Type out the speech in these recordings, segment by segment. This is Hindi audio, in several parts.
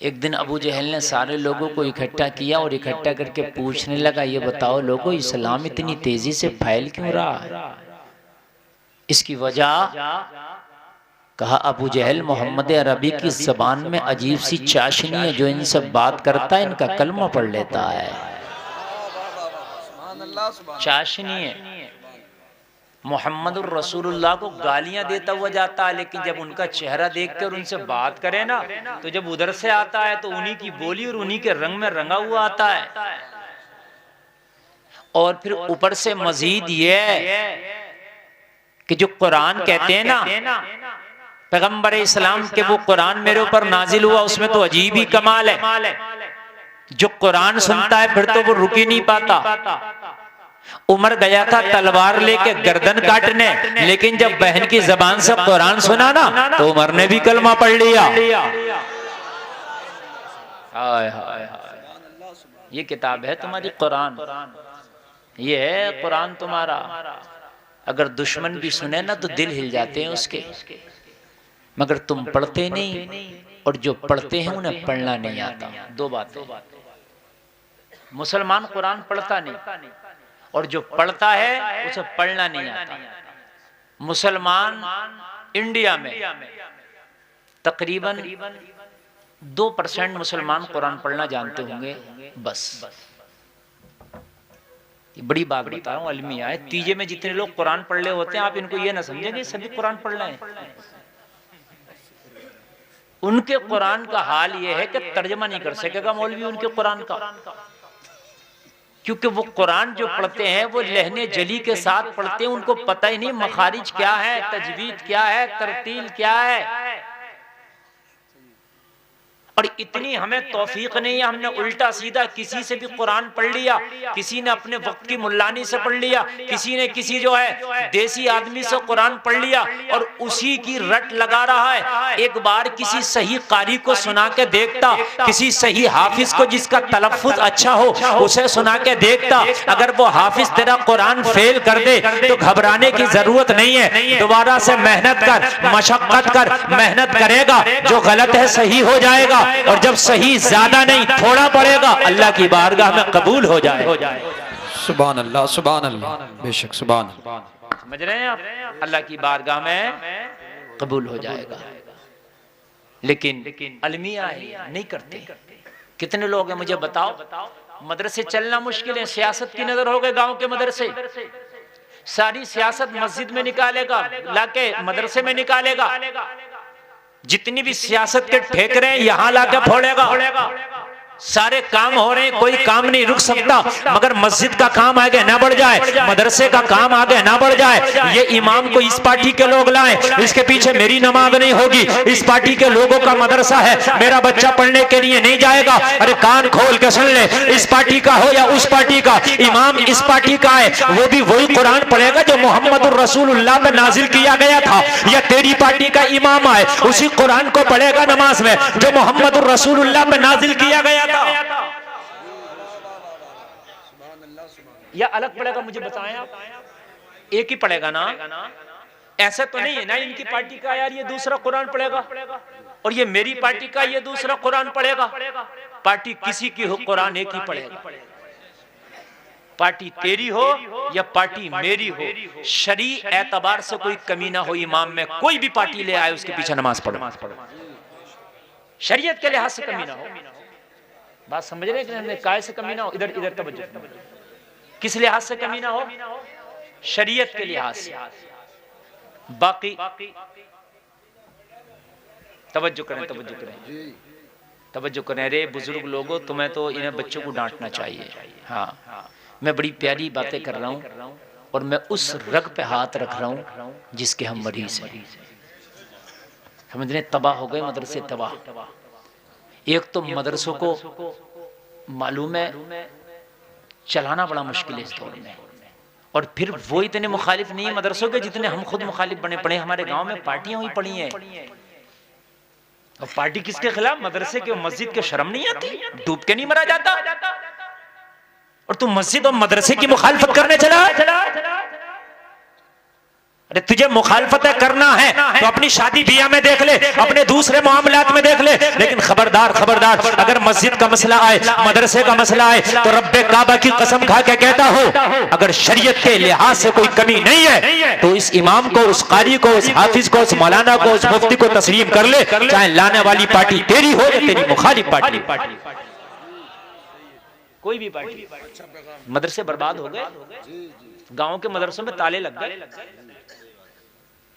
एक दिन अबू जहल ने सारे लोगों को इकट्ठा किया और इकट्ठा करके पूछने लगा, ये बताओ लोगों, इस्लाम इतनी तेजी से फैल क्यों रहा? इसकी वजह, कहा अबू जहल, मोहम्मद अरबी की जबान में अजीब सी चाशनी है, जो इनसे बात करता है इनका कलमा पढ़ लेता है। चाशनी है। मोहम्मद रसूलुल्लाह को गालियां देता हुआ जाता है, लेकिन जब उनका चेहरा देखकर उनसे बात करे ना, तो जब उधर से आता है तो उन्हीं की बोली और उन्हीं के रंग में रंगा हुआ आता है। और फिर ऊपर से मजीद ये कि जो कुरान कहते हैं ना, पैगंबर इस्लाम के वो कुरान मेरे ऊपर नाजिल हुआ, उसमें तो अजीब ही कमाल है। जो कुरान सुनता है फिर तो वो रुक ही नहीं पाता। उमर गया था तलवार लेके गर्दन काटने, लेकिन जब बहन की जबान से कुरान सुना ना, तो उमर ने भी कलमा पढ़ लिया। हाय हाय हाय, ये किताब है तुम्हारी कुरान, ये है कुरान तुम्हारा। अगर दुश्मन भी सुने ना तो दिल हिल जाते हैं उसके, मगर तुम पढ़ते नहीं, और जो पढ़ते हैं उन्हें पढ़ना नहीं आता। दो बातें, मुसलमान कुरान पढ़ता नहीं, और जो पढ़ता है उसे पढ़ना नहीं आता। मुसलमान इंडिया में तकरीबन 2% मुसलमान कुरान पढ़ना जानते होंगे बस। ये बड़ी बात बता रहा हूँ, अलमिया है। तीजे में जितने लोग कुरान पढ़ रहे होते हैं, आप इनको ये ना समझेंगे सभी कुरान पढ़ रहे हैं। उनके कुरान का हाल ये है कि तर्जमा नहीं कर सकेगा मौलवी उनके कुरान का, क्योंकि वो कुरान जो पढ़ते हैं वो लहने जली के साथ पढ़ते हैं। उनको पता ही नहीं मखारिज क्या है, तजवीद क्या है, तरतील क्या है। और इतनी हमें तौफीक नहीं है, हमने उल्टा सीधा किसी से भी कुरान पढ़ लिया। किसी ने अपने वक्त की मुल्लानी से पढ़ लिया, किसी ने किसी जो है देसी आदमी से कुरान पढ़ लिया, और उसी की रट लगा रहा है। एक बार किसी सही कारी को सुना के देखता, किसी सही हाफिज को जिसका तलफ्फुज अच्छा हो उसे सुना के देखता। अगर वो हाफिज तेरा कुरान फेल कर दे तो घबराने की जरूरत नहीं है, दोबारा से मेहनत कर, मशक्कत कर, मेहनत करेगा, जो गलत है सही हो जाएगा। और जब सही ज्यादा नहीं थोड़ा पड़ेगा, अल्लाह की बारगाह में कबूल हो जाए। सुभान अल्लाह, सुभान अल्लाह, बेशक सुभान। समझ रहे हैं आप? अल्लाह की बारगाह में कबूल हो जाएगा। लेकिन अलमिया है, नहीं करते। कितने लोग हैं मुझे बताओ, मदरसे चलना मुश्किल है, सियासत की नजर हो गए गांव के मदरसे। सारी सियासत मस्जिद में निकालेगा, लाके मदरसे में निकालेगा। जितनी भी सियासत के ठेके हैं यहां लाके फोड़ेगा। सारे काम हो रहे हैं, कोई काम नहीं रुक सकता, मगर मस्जिद का काम आगे ना बढ़ जाए, मदरसे का काम आगे ना बढ़ जाए। ये इमाम को इस पार्टी के लोग लाएं, इसके पीछे मेरी नमाज नहीं होगी, इस पार्टी के लोगों का मदरसा है, मेरा बच्चा पढ़ने के लिए नहीं जाएगा। अरे कान खोल के सुन ले, इस पार्टी का हो या उस पार्टी का, इमाम इस पार्टी का है, वो भी वही कुरान पढ़ेगा जो मोहम्मद रसूलुल्लाह में नाजिल किया गया था। या तेरी पार्टी का इमाम आए, उसी कुरान को पढ़ेगा नमाज में जो मोहम्मद रसूलुल्लाह में नाजिल किया गया था। या अलग पढ़ेगा, मुझे बताएं आप? एक ही पढ़ेगा ना? ऐसा तो नहीं है ना इनकी पार्टी का यार ये दूसरा कुरान पढ़ेगा और ये मेरी पार्टी का ये दूसरा कुरान पढ़ेगा। पार्टी किसी की हो, कुरान एक ही पढ़ेगा। पार्टी तेरी हो या पार्टी मेरी हो, शरी एतबार से कोई कमी ना हो इमाम में। कोई भी पार्टी ले आए उसके पीछे नमाज पढ़ो, शरीयत के लिहाज से कमी ना हो। बात समझ रहे हैं? काय से कमी ना हो, इधर इधर तवज्जो। किस लिहाज से कमी ना हो? शरीयत के लिहाज से। बाकी तवज्जो करें, तवज्जो करें, तवज्जो करें। अरे बुजुर्ग लोगों, तुम्हें तो इन्हें बच्चों को डांटना चाहिए। हाँ, मैं बड़ी प्यारी बातें कर रहा हूँ और मैं उस रग पे हाथ रख रहा हूँ जिसके हम मरीज हैं। समझ रहे? तबाह हो गए मदरसे, तबाह। एक तो मदरसों को मालूम है चलाना बड़ा मुश्किल है इस दौर में, और फिर वो इतने मुखालिफ नहीं है मदरसों के जितने हम खुद मुखालिफ बने पड़े। हमारे गांव में पार्टियां हुई पड़ी हैं, और पार्टी किसके खिलाफ? मदरसे के, मस्जिद के। शर्म नहीं आती? डूब के नहीं मरा जाता? और तुम मस्जिद और मदरसे की मुखालिफत करने चला। अरे तुझे मुखालफतें करना है तो अपनी शादी बियाह में देख ले, अपने दूसरे मामलात में देख ले, लेकिन खबरदार खबरदार, अगर मस्जिद का मसला आए, मदरसे का मसला आए, तो रब्बे काबा की कसम खा के कहता हो, अगर शरीयत के लिहाज से कोई कमी नहीं है तो इस इमाम को, उस कारी को, उस हाफिज को, उस मौलाना को, उस मुफ्ती को तस्लीम कर ले, चाहे लाने वाली पार्टी तेरी हो या तेरी मुखालिफ पार्टी, कोई भी पार्टी। मदरसे बर्बाद हो गए, गांव के मदरसों में ताले लग गए,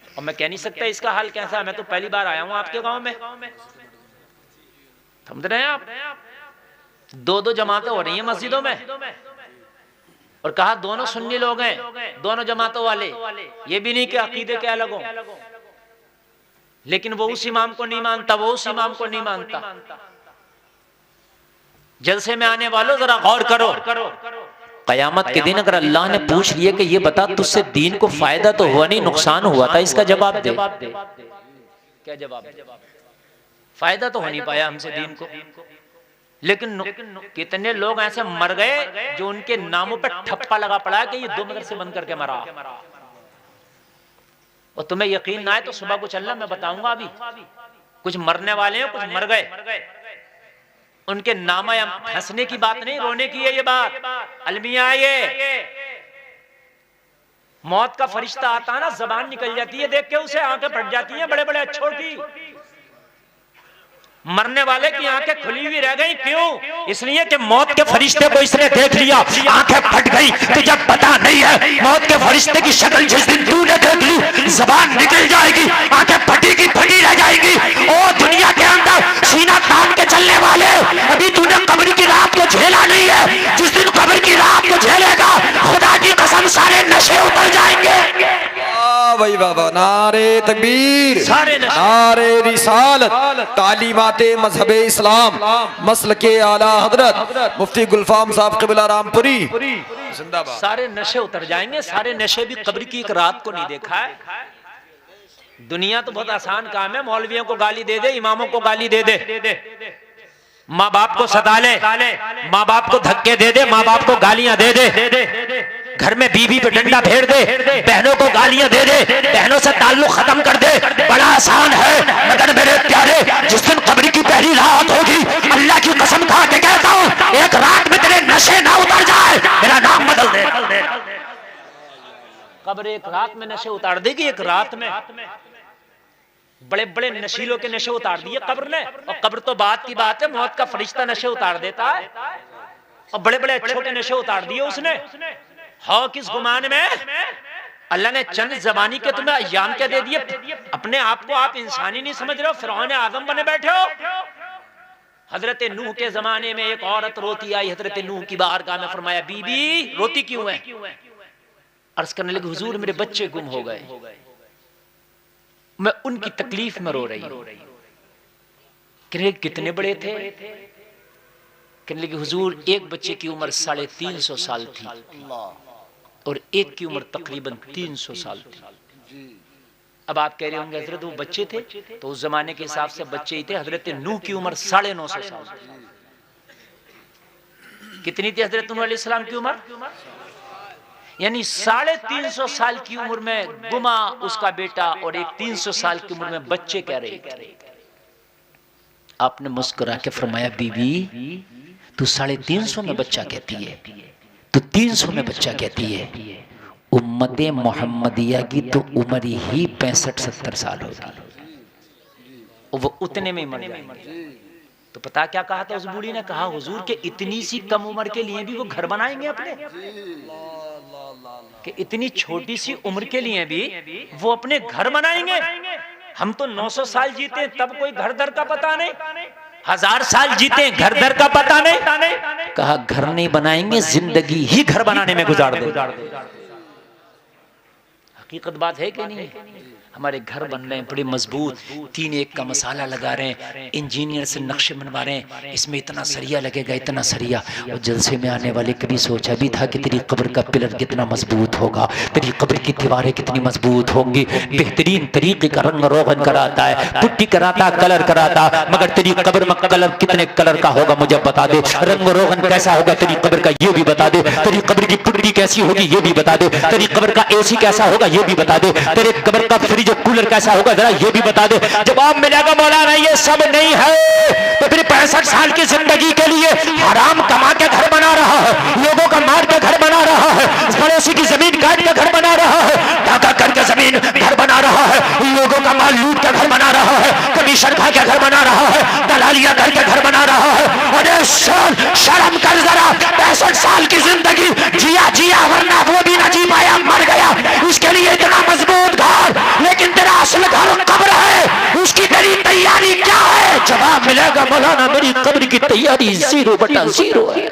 और मैं कह नहीं सकता इसका हाल कैसा है, मैं तो पहली बार आया हूं आपके गांव में, समझ रहे हैं आप? दो जमातें हो रही हैं मस्जिदों में, और कहा दोनों सुन्नी लोग हैं, दोनों जमातों वाले, ये भी नहीं कि अकीदे के अलग हो, लेकिन वो उस इमाम को नहीं मानता, वो उस इमाम को नहीं मानता। जलसे में आने वालों जरा गौर करो, कयामत के दिन अगर अल्लाह ने पूछ लिया कि ये बता तुझसे दीन को फायदा तो हुआ नहीं नुकसान हुआ था, इसका जवाब दे। क्या जवाब? फायदा तो हो नहीं पाया हमसे दीन को, लेकिन कितने लोग ऐसे मर गए जो उनके नामों पर ठप्पा लगा पड़ा है कि ये 2 मदरसे बंद करके मरा। और तुम्हें यकीन ना है तो सुबह को चलना, मैं बताऊंगा। अभी कुछ मरने वाले हैं, कुछ मर गए, उनके नामा या हंसने की बात नहीं, रोने की है ये बात। अलमिया ये मौत का फरिश्ता आता है ना, जबान निकल जाती है देख के उसे, आंखें फट जाती हैं बड़े बड़े अच्छों की। मरने वाले की आंखें खुली हुई रह गई, क्यों? इसलिए कि मौत के फरिश्ते को इसने देख लिया, आंखें फट गई। तुझे पता नहीं है मौत के फरिश्ते की शक्ल जिस दिन तूने देख ली, जबान निकल जाएगी, आंखें फटी की फटी रह जाएगी। ओ दुनिया के अंदर सीना तान के चलने वाले, अभी तूने कब्र की रात को झेला नहीं है, जिस दिन कब्र की रात को झेलेगा, खुदा की कसम सारे नशे उतर जाएंगे। भाई बाबा, नारे तकबीर, नारे रिसालत, तालीमाते मजहबे इस्लाम, मसल के आला हजरत मुफ्ती गुलफाम साहब क़िबला रामपुरी जिंदाबाद। सारे नशे उतर जाएंगे, सारे नशे भी कब्र की एक रात को नहीं देखा है। दुनिया तो बहुत आसान काम है, मौलवियों को गाली दे दे, इमामों को गाली दे दे, माँ बाप को सता ले, माँ बाप को धक्के दे दे, माँ बाप को गालियां दे दे, घर में बीवी पे डंडा फेर दे, बहनों को गालियां दे दे, बहनों से ताल्लुक खत्म कर दे, बड़ा आसान है। मगर मेरे प्यारे, जिस दिन कब्र की पहली रात होगी, अल्लाह की कसम खा के कहता हूं, एक रात में तेरे नशे ना उतर जाए, मेरा नाम बदल दे। कब्र एक रात में नशे उतार देगी, एक रात में। बड़े बड़े नशीलों के नशे उतार दिए कब्र ने, और कब्र तो बात की बात है, मौत का फरिश्ता नशे उतार देता है, और बड़े बड़े छोटे नशे उतार दिए उसने। हाँ, किस गुमान में? अल्लाह ने चंद जबानी के तुम्हें अय्याम क्या दे दिए, अपने आप को आप इंसानी नहीं समझ रहे हो, फिरौन आजम बने बैठे हो। हजरत नूह के जमाने में एक औरत रोती आई हजरत नूह की बारगाह में, फरमाया बीबी रोती क्यों है? अर्ज करने लगी, हुजूर मेरे बच्चे गुम हो गए, मैं उनकी तकलीफ में रो रही हूं। कितने बड़े थे? कहने लगे हुजूर एक बच्चे की उम्र 350 साल थी, और एक की उम्र तकरीबन 300 साल थी। अब आप कह रहे होंगे हजरत वो बच्चे थे, तो उस जमाने के हिसाब से बच्चे ही थे। हजरत नूह की उम्र 950 साल थी। कितनी थी हजरत नूह अलैहिस्सलाम की उम्र? यानी 350 साल की उम्र में गुमा उसका बेटा, और एक 300 साल की उम्र में बच्चे कह रहे। आपने मुस्कुरा के फरमाया बीबी तू 350 में बच्चा कहती है, तू 300 में बच्चा कहती है, उम्मते मोहम्मदिया की तो उम्र ही 65-70 साल होगी, वो उतने में मर जाएंगे। तो पता क्या कहा था उस बूढ़ी ने? कहा हुजूर के इतनी सी कम उम्र के लिए भी वो घर बनाएंगे अपने, कि इतनी छोटी सी उम्र के लिए भी वो अपने घर बनाएंगे। हम तो 900 साल जीते तब कोई घर दर का पता नहीं, 1000 साल जीते घर दर का पता नहीं। कहा घर नहीं बनाएंगे, जिंदगी ही घर बनाने में गुजार दे। हकीकत बात है कि नहीं? हमारे घर बन रहे हैं बड़े मजबूत, 3-1 का मसाला लगा रहे हैं, इंजीनियर से नक्शे बनवा रहे हैं, इसमें इतना सरिया लगेगा, इतना सरिया। और जलसे में आने वाले कभी सोचा भी था कि तेरी कब्र का पिलर कितना मजबूत होगा, तेरी कब्र की दीवारें कितनी मजबूत होंगी। बेहतरीन तरीके का रंग रोगन कराता है, पुट्टी कराता, कलर कराता, मगर तेरी कब्र में कलर कितने कलर का होगा मुझे बता दे। रंग रोगन कैसा होगा तेरी कब्र का ये भी बता दे। तेरी कब्र की पुट्टी कैसी होगी ये भी बता दे। तेरी कब्र का एसी कैसा होगा ये भी बता दे। तेरे कब्र का फ्रिज और कूलर कैसा होगा जरा ये भी बता दे। जवाब मिलेगा मौलाना ये सब नहीं है तो फिर 65 साल की जिंदगी के लिए हराम कमा के घर बना रहा है, लोगों का मार के घर बना रहा है, पड़ोसी की जमीन काट के घर बना रहा है, डाका करके जमीन घर बना रहा है, लोगों का माल लूट के घर बना रहा है, कमीशन खा के घर बना रहा है, दलालियां करके घर बना रहा है। अरे शर्म कर जरा, 65 साल की जिंदगी जिया वरना वो भी न जी पाया, मर गया, उसके लिए इतना मजबूत घर, लेकिन तेरा असल घर कब्र है, उसकी तेरी तैयारी क्या है? जवाब मिलेगा मौलाना मेरी कब्र की तैयारी 0/0 है।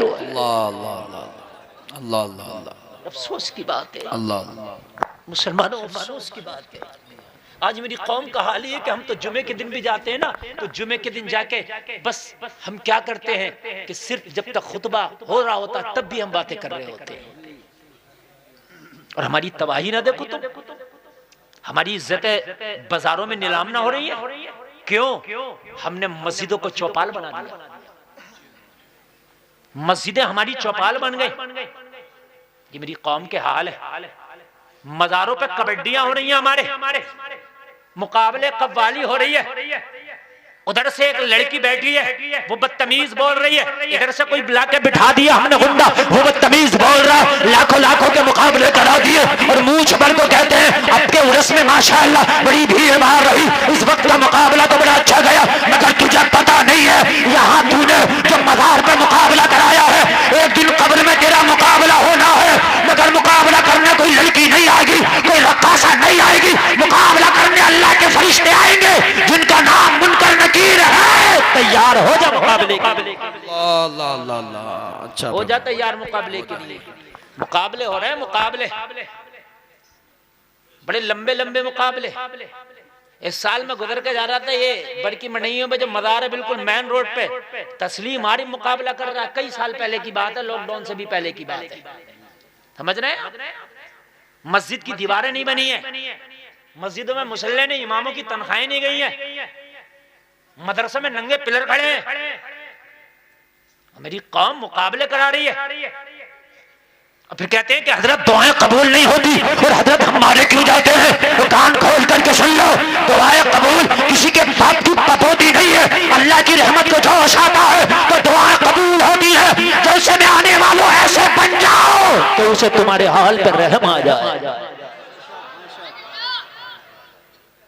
अल्लाह अल्लाह, अफसोस की बात है अल्लाह मुसलमानों, अफसोस की बात है। आज मेरी कौम का हाल ये है कि हम तो जुमे के दिन भी जाते हैं ना, तो जुमे के दिन जाके बस हम क्या करते हैं कि सिर्फ जब तक खुतबा हो रहा होता तब भी हम बातें कर रहे होते हैं। और हमारी तबाही ना देखो तुम, हमारी इज्जतें बाजारों में नीलाम ना हो रही है। क्यों? हमने मस्जिदों को चौपाल बना दिया, मस्जिदें हमारी चौपाल बन गई। ये मेरी कौम के हाल है। मज़ारों पे कबड्डियां हो रही हैं, हमारे मुकाबले कव्वाली हो रही है। उधर से एक लड़की बैठी है, वो बदतमीज बोल रही है, इधर से कोई बुला के बिठा दिया हमने गुंडा, वो बदतमीज बोल रहा है, लाखों के मुकाबले करा दिए और मूंछ भर को कहते हैं अब के उर्स में माशाअल्लाह बड़ी भीड़ मार रही, इस वक्त का मुकाबला तो बड़ा अच्छा गया, मगर तुझे पता नहीं है यहाँ तूने जो मज़ार पे मुकाबला कराया है, एक दिन कब्र में तेरा मुकाबला होना है, मगर मुकाबला करने कोई लड़की नहीं आएगी, कोई रक्कासा नहीं आएगी, मुकाबला करने अल्लाह के फरिश्ते आएंगे जिनका नाम मुनकर नकीर है। तैयार हो जा मुकाबले के लिए, अच्छा हो जा तैयार मुकाबले के लिए। मुकाबले हो रहे हैं, मुकाबले बड़े लंबे लंबे मुकाबले। इस साल में गुजर के जा रहा था, ये बड़की मढ़इयों में जो मज़ार है बिल्कुल मेन रोड पे, तस्लीम आरिफ मुकाबला कर रहा है। कई साल पहले की बात है, लॉकडाउन से भी पहले की बात है, समझ रहे हैं। मस्जिद की दीवारें नहीं बनी है, मस्जिदों में मुसल्ले नहीं, इमामों की तनख्वाहें नहीं गई है, मदरसे में नंगे पिलर खड़े हैं। मेरी कौम मुकाबले करा रही है और फिर कहते हैं कि हजरत दुआएं कबूल नहीं होती, और हजरत हम मारे क्यों जाते हैं? तो कान खोल करके सुन लो, दुआएं कबूल किसी के बाप की पतोती नहीं है। अल्लाह की रहमत को जो आता है तो दुआएं कबूल होती है। जैसे में आने वालों ऐसे बन जाओ तो उसे तुम्हारे हाल पर रहम आ जाए।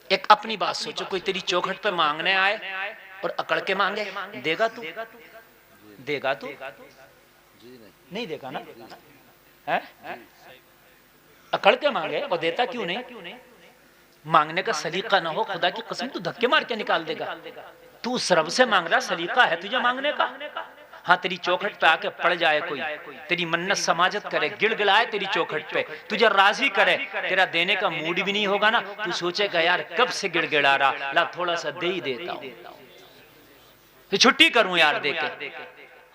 एक अपनी बात सोचो, कोई तेरी चौखट पे मांगने आए और अकड़ के मांगे, देगा तू? देगा तू? नहीं देगा ना, है? अकड़ के मांगे और देता क्यों नहीं? मांगने का सलीका ना हो, खुदा की कसम तू धक्के मार के निकाल देगा। तू उस रब से मांग रहा, सलीका है तुझे मांगने का? हाँ, तेरी चौखट पे आके पड़ जाए कोई, तेरी मन्नत समाजत करे, गिड़गिड़ाए तेरी चौखट पे, तुझे राजी करे, तेरा देने का मूड भी नहीं होगा ना, तू सोचेगा यार कब से गिड़गिड़ा रहा, ला थोड़ा सा दे ही देता हूं, तो छुट्टी करूं यार देके।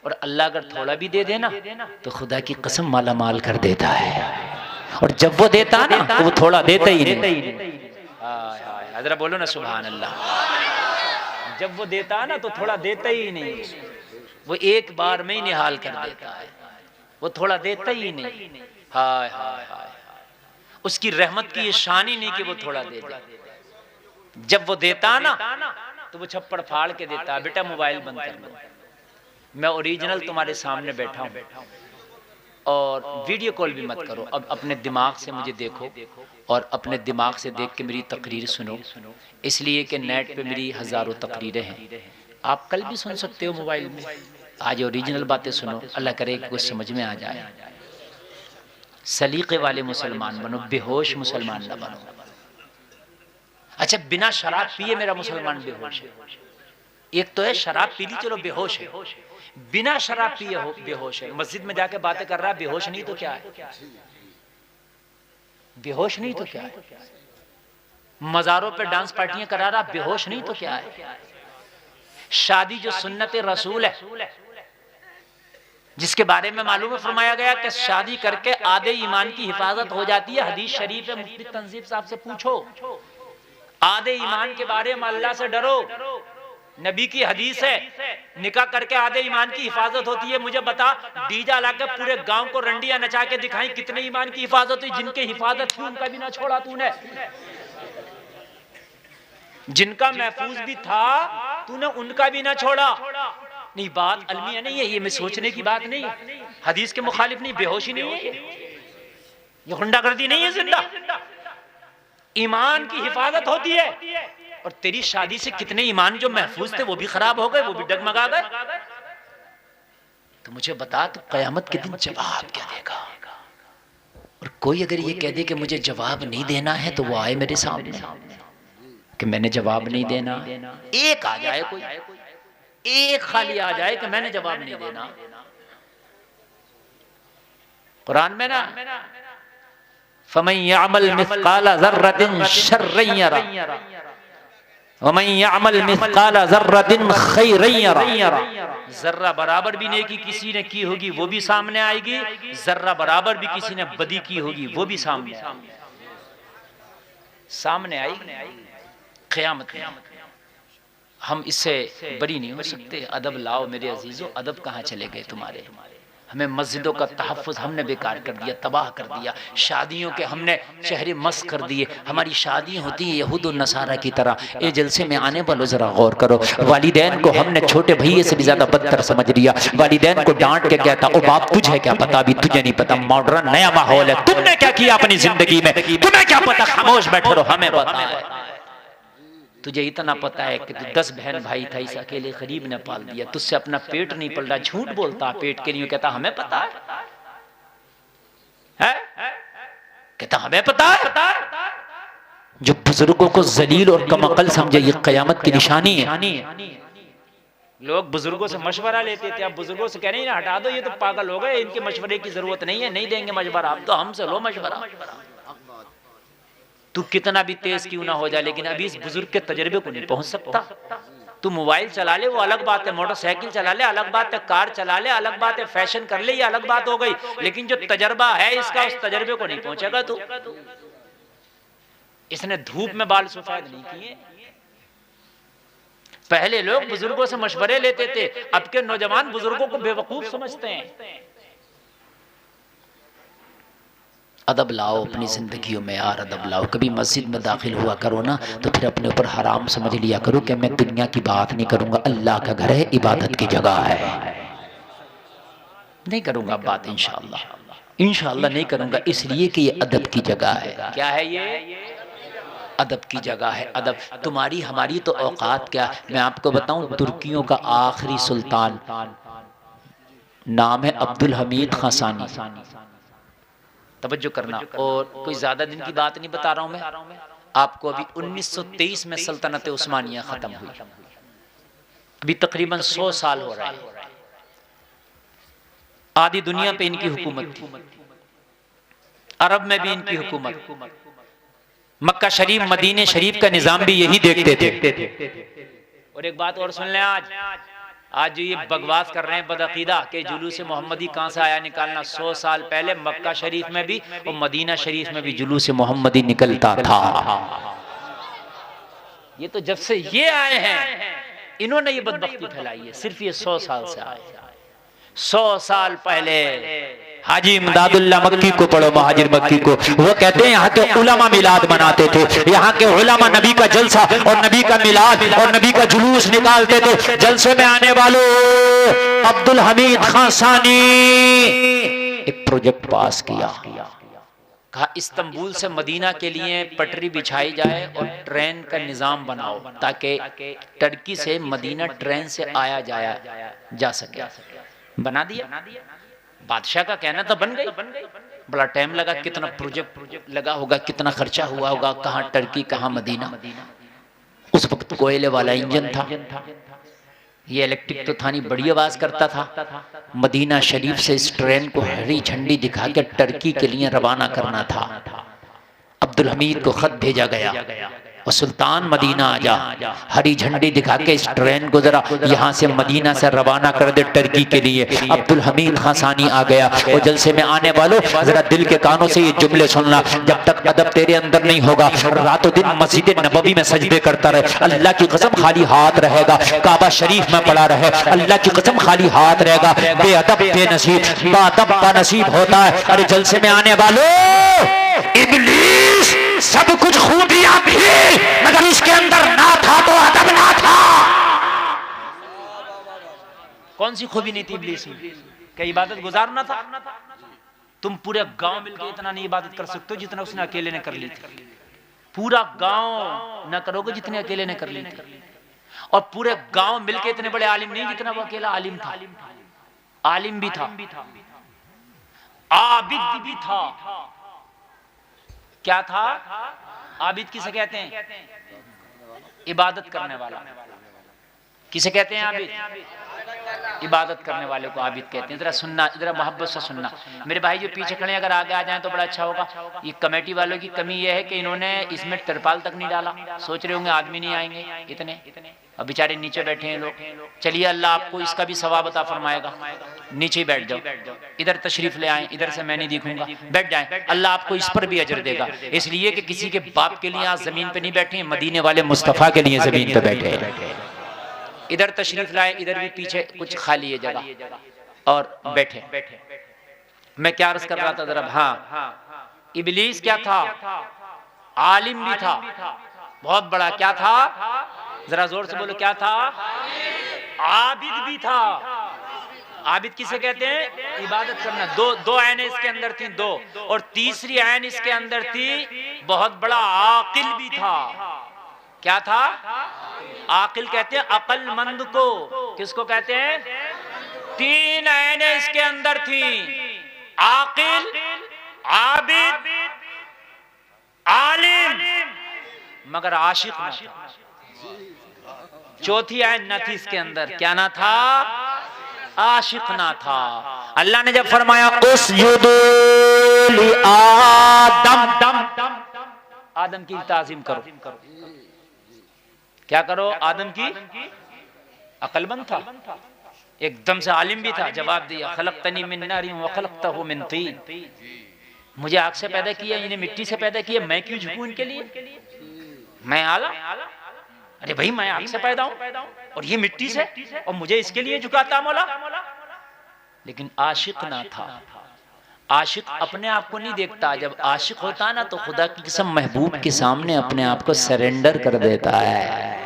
और अल्लाह अगर थोड़ा भी दे देना तो खुदा की कसम माला माल कर देता है, और जब वो देता ना तो वो थोड़ा देता ही नहीं। जरा बोलो ना सुभान अल्लाह। जब वो देता ना तो थोड़ा देता ही नहीं, वो एक बार में ही निहाल कर देता है, वो थोड़ा देता ही नहीं। हाय हाय हाय, उसकी रहमत की ये शान ही नहीं कि वो थोड़ा दे दे। जब वो देता ना तो वो छप्पड़ फाड़ के देता है, बेटा मोबाइल बंद कर लो, मैं ओरिजिनल तुम्हारे सामने बैठा हूं और वीडियो कॉल भी मत करो, अब अपने दिमाग से मुझे देखो और अपने दिमाग से देख के मेरी तकरीर सुनो, इसलिए कि नेट पे मेरी हजारों तकरीरें हैं, आप कल भी सुन सकते हो मोबाइल में। आज ओरिजिनल बातें सुनो, अल्लाह करे कि कुछ समझ में आ जाए। सलीके वाले मुसलमान बनो, बेहोश मुसलमान न बनो। अच्छा, बिना शराब पिए मेरा मुसलमान बेहोश है। एक तो है शराब पी ली चलो बेहोश है, बिना शराब पिए हो बेहोश है। मस्जिद में जाके बातें कर रहा है, बेहोश नहीं तो क्या है? बेहोश नहीं तो क्या है? मजारों पे डांस पार्टियां करा रहा, बेहोश नहीं तो क्या है। शादी जो सुन्नत रसूल है, जिसके बारे में मालूम है फरमाया गया कि शादी करके आधे ईमान की हिफाजत हो जाती है। हदीस शरीफ है, मुफ्ती तंजीब साहब से पूछो, आधे ईमान के बारे में अल्लाह से डरो। नबी की हदीस है, निकाह करके आधे ईमान की हिफाजत होती है। मुझे बता, डीजा लाकर पूरे गांव को रंडियां नचा के दिखाई, कितने ईमान की हिफाजत हुई? जिनके हिफाजत थी उनका भी ना छोड़ा तूने, जिनका महफूज भी था तूने उनका भी ना छोड़ा। नहीं, बात अलमिया नहीं है, ये मैं सोचने की बात नहीं है, हदीस के मुखालिफ नहीं, बेहोशी नहीं है, ये गुंडागर्दी नहीं है। जिंदा ईमान की हिफाजत होती है, और तेरी शादी से कितने ईमान जो महफूज थे वो भी खराब हो गए, वो भी डगमगा गए। तो मुझे बता, तो कयामत के दिन जवाब क्या देगा? और कोई अगर ये कह दे कि मुझे जवाब नहीं देना है, तो वो आए मेरे सामने कि मैंने जवाब नहीं देना। एक आ जाए, कोई एक खाली आ जाए कि मैंने जवाब नहीं देना। कुरान में ना, फमन यअमल मिस्काल ज़र्रतिन शर्रन यरा वमन यअमल मिस्काल ज़र्रतिन खैरन यरा। जर्रा बराबर भी नेकी किसी ने की होगी वो भी सामने आएगी, जर्रा बराबर भी किसी ने बदी की होगी वो भी सामने आएगी। क़यामत में हम इससे बरी नहीं हो सकते। अदब लाओ मेरे अजीजों, अदब कहाँ चले गए तुम्हारे? हमें मस्जिदों का तहफ़्फ़ुज़ हमने बेकार कर दिया, तबाह कर दिया। शादियों के हमने चेहरे मस्त कर दिए। हमारी शादी होती है यहूद और नसारा की तरह। ये जलसे में आने वालों ज़रा गौर करो, वालिदैन को हमने छोटे भैये से भी ज़्यादा बदतर समझ लिया। वालिदैन को डांट के कहता, ओ बाप तुझे क्या पता, अभी तुझे नहीं पता, मॉडर्न नया माहौल है, तुमने क्या किया अपनी ज़िंदगी में, तुम्हें क्या पता, खामोश बैठे रहो, हमें पता है। तुझे इतना पता है कि तू 10 बहन भाई था, इस अकेले गरीब ने पाल दिया, तुझसे अपना पेट नहीं पल रहा, झूठ बोलता पेट के लिए, कहता हमें पता है, कहता हमें पता है। जो बुजुर्गों को जलील और कमअक्ल समझे, ये कयामत की निशानी है। लोग बुजुर्गों से मशवरा लेते थे, अब बुजुर्गों से कह रहे हैं हटा दो, ये तो पागल हो गए, इनके मशवरे की जरूरत नहीं है, नहीं देंगे मशवरा, आप तो हमसे लो मशवरा। तू कितना भी तेज क्यों ना हो जाए, लेकिन अभी इस बुजुर्ग के तजर्बे को नहीं पहुंच सकता। तू मोबाइल चला ले वो अलग बात है, मोटरसाइकिल चला ले अलग बात है, कार चला ले अलग बात है, फैशन कर ले ये अलग बात हो गई, लेकिन जो तजर्बा है इसका, उस तजर्बे को नहीं पहुंचेगा तू। इसने धूप में बाल सफेद नहीं किए। पहले लोग बुजुर्गों से मशवरे लेते थे, अब के नौजवान बुजुर्गों को बेवकूफ समझते हैं। अदब लाओ अपनी जिंदगियों में यार, अदब लाओ। कभी मस्जिद में दाखिल हुआ करो ना, तो फिर अपने ऊपर हराम समझ लिया करो कि मैं दुनिया की बात नहीं करूंगा, अल्लाह का घर है, इबादत की जगह है, नहीं करूंगा बात इंशाअल्लाह, इंशाअल्लाह नहीं करूंगा, इसलिए कि ये अदब की जगह है। क्या है ये? अदब की जगह है। अदब तुम्हारी हमारी तो औकात क्या। मैं आपको बताऊं, तुर्कियों का आखिरी सुल्तान नाम है अब्दुल हमीद खासानी, तवज्जो करना, और कोई ज्यादा दिन की बात नहीं बता रहा हूं मैं आपको। अभी 1923 में सल्तनत उस्मानिया खत्म हुई, अभी तकरीबन 100 साल हो रहा है। आधी दुनिया पे इनकी हुकूमत थी, अरब में भी इनकी हुकूमत, मक्का शरीफ मदीने शरीफ का निजाम भी यही देखते थे। और एक बात और सुन लें, आज जो ये बकवास कर रहे हैं बदअकीदा के जुलूस मोहम्मदी कहाँ से आया निकालना, 100 साल पहले मक्का शरीफ में भी और मदीना शरीफ में भी जुलूस मोहम्मदी निकलता था। ये तो जब से ये आए हैं इन्होंने ये बदबख्ती फैलाई है, सिर्फ ये 100 साल से आए। 100 साल पहले हाजी इमदादुल्लाह मक्की को पढ़ो, महाजिर मक्की को, वो कहते हैं यहाँ के उलमा मिलाद मनाते थे, यहाँ के उलमा नबी का जलसा और नबी का मिलाद और नबी का जुलूस निकालते थे। जलसे में आने वालों, अब्दुल हमीद खासानी एक प्रोजेक्ट पास किया, कहा इस्तांबुल से मदीना के लिए पटरी बिछाई जाए और ट्रेन का निजाम बनाओ ताकि टर्की से मदीना ट्रेन से आया जाया जा सके। बना दिया, बादशाह का कहना था, बन गई। बड़ा टाइम लगा, कितना प्रोजेक्ट लगा होगा, कितना खर्चा हुआ होगा, कहाँ टर्की कहाँ मदीना। उस वक्त कोयले वाला इंजन था, ये इलेक्ट्रिक तो था नहीं, बड़ी आवाज करता था। मदीना शरीफ से इस ट्रेन को हरी झंडी दिखा के टर्की के लिए रवाना करना था। अब्दुल हमीद को खत भेजा गया और सुल्तान मदीना आजा, हरी झंडी दिखा के इस ट्रेन को जरा यहाँ से मदीना से रवाना कर दे टर्की के लिए। अब्दुल हमीद खासानी आ गया। और जलसे में आने वालों जरा दिल के कानों से ये जुमले सुनना, जब तक अदब तेरे अंदर नहीं होगा रातों दिन मस्जिद नबवी में सजदे करता रहे, अल्लाह की कसम खाली हाथ रहेगा, काबा शरीफ में पड़ा रहे, अल्लाह की कसम खाली हाथ रहेगा। बेअदब बेनसीब बादब का नसीब होता है। अरे जलसे में आने वालों, इब्लीस सब कुछ खूबियां थी मगर इसके अंदर ना था तो अदब ना था। कौन सी खूबी नहीं थी इब्लीस में? क्या इबादत गुजारना था? तुम पूरे गांव मिलकर इतना नहीं इबादत कर सकते हो जितना उसने अकेले ने कर ली थी। पूरा गांव ना करोगे जितने अकेले ने कर ली थी। और पूरे गांव मिलके इतने बड़े आलिम नहीं जितना वो अकेला आलिम था। आलिम भी था, आबिद भी था। क्या था? आबिद किसे कहते हैं? इबादत करने वाला। किसे कहते हैं आबिद? इबादत करने वाले को आबिद कहते हैं। जरा सुनना, जरा मोहब्बत से सुनना मेरे भाई जो पीछे खड़े हैं, अगर आगे आ जाएं तो बड़ा अच्छा होगा। ये कमेटी वालों की कमी यह है कि इन्होंने इसमें तिरपाल तक नहीं डाला। सोच रहे होंगे आदमी नहीं आएंगे इतने, और बेचारे नीचे बैठे हैं लोग। चलिए अल्लाह आपको इसका भी सवाब अता फरमाएगा। नीचे बैठ जाओ, इधर तशरीफ ले आए, इधर से मैं नहीं दिखूंगा, बैठ जाए, अल्लाह आपको इस पर भी अजर देगा। इसलिए कि किसी के बाप के लिए आज जमीन पे नहीं बैठे, मदीने वाले मुस्तफ़ा के लिए जमीन पे बैठे। इधर तशरीफ लाए, इधर भी पीछे कुछ खाली है जगह और बैठे। मैं क्या अर्ज कर रहा था जरा? हाँ, इब्लीस क्या था? आलिम भी था, बहुत बड़ा। क्या था? जरा जोर से बोलो, क्या था? आबिद भी था। आबिद किसे कहते हैं? इबादत करना। दो आयन इसके अंदर थी, दो। और तीसरी आयन इसके अंदर थी, बहुत बड़ा आकिल भी था। क्या था? आकिल कहते हैं अक्लमंद को। किसको कहते हैं? तीन आयन इसके अंदर थी, आकिल, आबिद, आलिम, मगर आशिक ना था। चौथी आयत न थी इसके अंदर। क्या ना था? आशिक ना था। अल्लाह ने जब फरमाया उसजुदू लि आदम की ताज़ीम करो। क्या करो? आदम की। अक्लमंद था, एकदम से आलिम भी था। जवाब दिया खलक़तनी मिन नारिन व खलक़तहु मिन तीन। मुझे आग से पैदा किया, इन्हें मिट्टी से पैदा किया, मैं क्यों झुकूं इनके लिए? मैं आला? अरे भाई मैं आग से पैदा हूं और ये मिट्टी से, और मुझे इसके लिए झुकाता मौला। लेकिन आशिक ना था। आशिक अपने आप को नहीं देखता। जब आशिक होता ना तो खुदा की कसम महबूब के सामने अपने आप को सरेंडर कर देता है।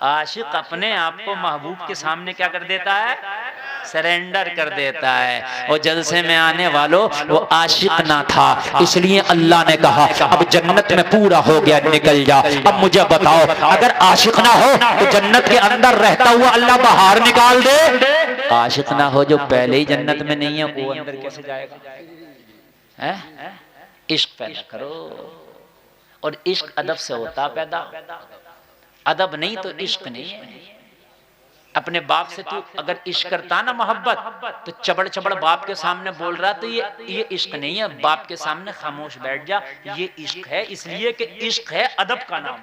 आशिक अपने आप को महबूब के सामने क्या कर देता है? सरेंडर कर देता है। और जलसे में आने वालों, वो आशिक ना था, इसलिए अल्लाह ने कहा अब जन्नत में पूरा हो गया, निकल जा। अब मुझे बताओ, अगर आशिक ना हो तो जन्नत के अंदर रहता हुआ अल्लाह बाहर निकाल दे। आशिक ना हो जो पहले ही जन्नत में नहीं है, वो अंदर कैसे जाएगा? है? इश्क पैदा करो, और इश्क अदब से होता पैदा। अदब नहीं तो इश्क नहीं है। अपने बाप से तू अगर इश्क करता ना मोहब्बत, तो चबड़ चबड़ बाप के सामने बोल रहा तो ये इश्क नहीं है। बाप के सामने खामोश बैठ जा, ये इश्क है। इसलिए कि इश्क है अदब का नाम।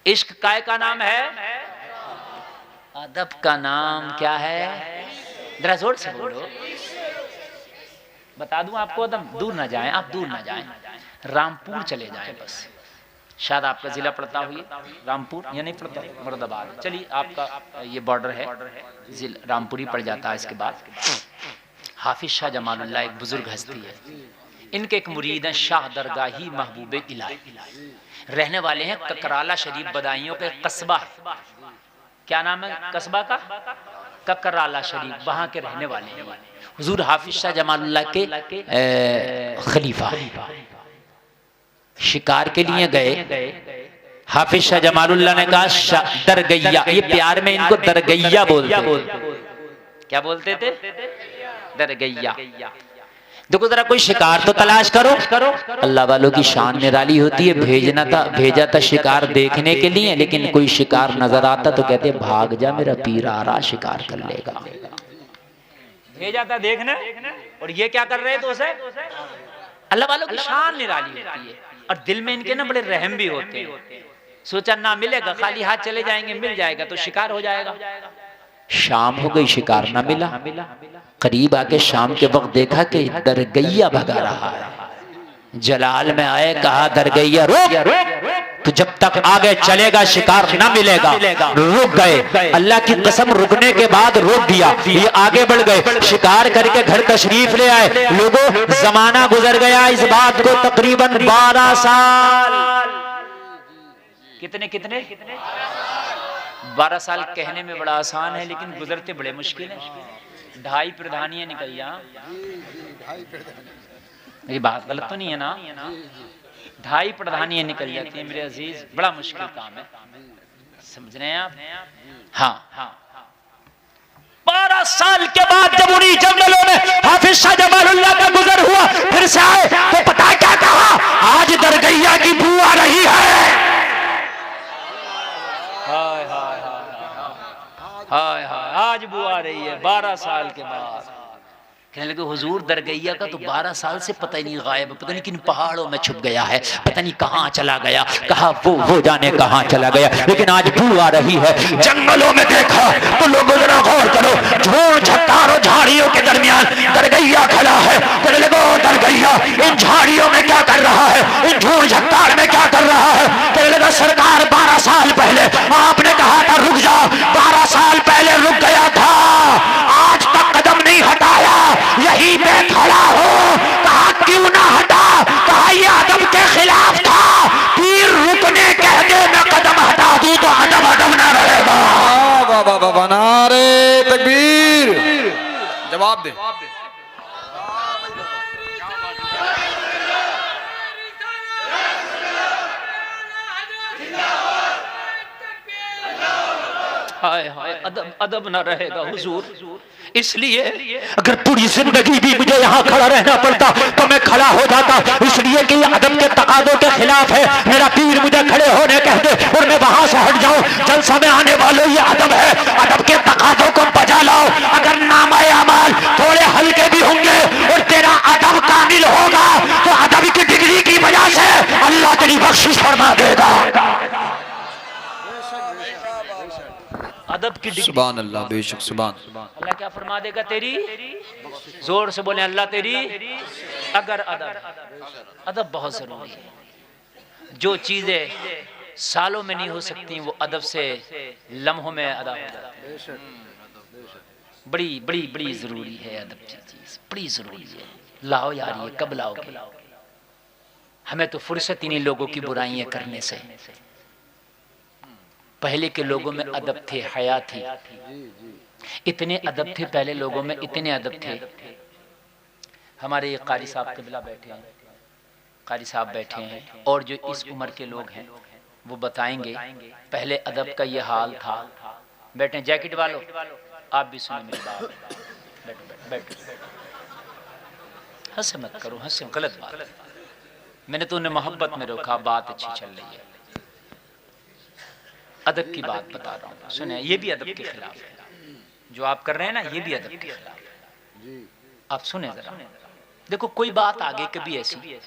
इश्क काय का नाम है? अदब का नाम क्या है? जरा जोर से बोलो। बता दूं आपको, अदब दूर ना जाएं, आप दूर ना जाएं, रामपुर चले जाएं बस। शायद आपका जिला पड़ता हुई रामपुर, या नहीं पड़ता? मुरादाबाद। चलिए आपका ये बॉर्डर है, जिला रामपुर ही पड़ जाता है। इसके बाद हाफिज शाह जमालुल्लाह एक बुजुर्ग हस्ती है। इनके एक मुरीद हैं शाह दरगाही महबूब इलाही, रहने वाले हैं ककराला शरीफ बदायूं के कस्बा है। क्या नाम है कस्बा का? ककराला शरीफ। वहां के रहने वाले हैं। हुजूर हाफिज शाह जमालुल्लाह के खलीफा शिकार के लिए गए। हाफिज शाह जमालुल्लाह ने कहा दरगैया, ये प्यार में इनको दरगैया बोलते। क्या बोलते थे? दरगैया। देखो जरा कोई शिकार तो तलाश करो। अल्लाह वालों की शान निराली होती है। भेजा था शिकार देखने के लिए, लेकिन कोई शिकार नजर आता तो कहते भाग जा, मेरा पीर आ रहा, शिकार कर लेगा। भेजा था देखने, और ये क्या कर रहे थे उसे? अल्लाह वालों की शान निराली होती है और दिल में इनके ना बड़े रहम भी होते हैं। सोचा ना मिलेगा, खाली हाथ चले जाएंगे, मिल जाएगा तो शिकार हो जाएगा। शाम हो गई, शिकार ना मिला। करीब आके शाम के वक्त देखा कि दरगैया भगा रहा है। जलाल में आए, कहा दरगैया रुक, तो जब तक आगे चलेगा शिकार ना मिलेगा। रुक गए, अल्लाह की कसम रुकने के बाद रोक दिया। ये आगे बढ़ गए, शिकार करके घर तशरीफ ले आए। लोगों, जमाना गुजर गया इस बात को तकरीबन 12 साल। कितने 12 साल कहने में बड़ा आसान है, लेकिन गुजरते बड़े मुश्किल है। 2.5 प्रधानियां निकल ये बात गलत तो नहीं है ना? 2.5 प्रधानियां निकल जाती है मेरे अजीज, बड़ा मुश्किल काम है। समझ रहे हैं आप? हाँ। 12 साल के बाद जब उन्हीं जंगलों में हाफिज शाह जमालुल्लाह का गुजर हुआ, फिर से आए तो पता क्या कहा? आज दरगैया की बू आ रही है। हाय हाय हाय हाय, आज बू आ रही है 12 साल के बाद। कहने लगे हुजूर दरगैया का तो 12 साल से पता ही नहीं, गायब, पता नहीं किन पहाड़ों में छुप गया है, पता नहीं कहाँ चला गया। कहा वो जाने कहाँ चला गया, लेकिन आज बू आ रही है। जंगलों में देखा तो लोगों जरा गौर करो, झोड़ झट्टारों झाड़ियों के दरमियान दरगैया खड़ा है। कहने लगे दरगैया इन झाड़ियों में क्या कर रहा है, इन झोड़ झट्टार में क्या कर रहा है? कहने लगा सरकार 12 साल पहले आपने कहा था रुक जाओ, 12 साल पहले रुक गया था, आज तक कदम नहीं हटाया, यहीं पे खड़ा हो। कहा क्यों ना हटा? कहा ये अदब के खिलाफ था, पीर रुकने कहने में कदम हटा दूं तो अदब ना रहेगा। वाह, नारे तकबीर। जवाब दे। हाय हाय, अदब ना रहेगा हुजूर। इसलिए अगर पूरी जिंदगी भी मुझे यहाँ खड़ा रहना पड़ता तो मैं खड़ा हो जाता, इसलिए कि ये अदब के तकादों के खिलाफ है। मेरा पीर मुझे खड़े होने कह दे और मैं वहां से हट जाऊं। जलसा में आने वालों, ये अदब है, अदब के तकादों को बजा लाओ। अगर नामाए अमाल थोड़े हल्के भी होंगे और तेरा अदब कामिल होगा तो अदब की डिग्री की वजह से अल्लाह तेरी बख्शिश फरमा देगा। अदब की डिग्री, सुभान अल्लाह, बेशक सुभान। अल्लाह क्या फरमा देगा तेरी? जोर से बोले अल्लाह तेरी। अगर अदब बहुत जरूरी है। जो चीजें सालों में नहीं हो सकती वो अदब से लम्हों में अदा हो जाती है। बड़ी बड़ी बड़ी जरूरी है अदब की चीज, बड़ी जरूरी है। लाओ यार, ये कब लाओगे? हमें तो फुर्सत ही नहीं लोगों की बुराइयां करने से। पहले के लोगों में अदब थे, हया थी, इतने अदब थे पहले लोगों में, इतने अदब थे। हमारे ये कारी साहब क़िबला बैठे हैं, कारी साहब बैठे हैं, और जो इस उम्र के लोग हैं वो बताएंगे पहले अदब का ये हाल था। बैठे जैकेट वालों, आप भी सुने मेरी बात। बैठो, हंसे मत करो, हंसे, गलत बात। मैंने तो उन्हें मोहब्बत में रोका, बात अच्छी चल रही है। अदब की बात बता रहा हूँ, सुने, ये भी अदब के खिलाफ है जो आप कर रहे हैं ना, ये भी अदब के खिलाफ है। आप सुने जरा, देखो कोई बात आगे कभी ऐसी,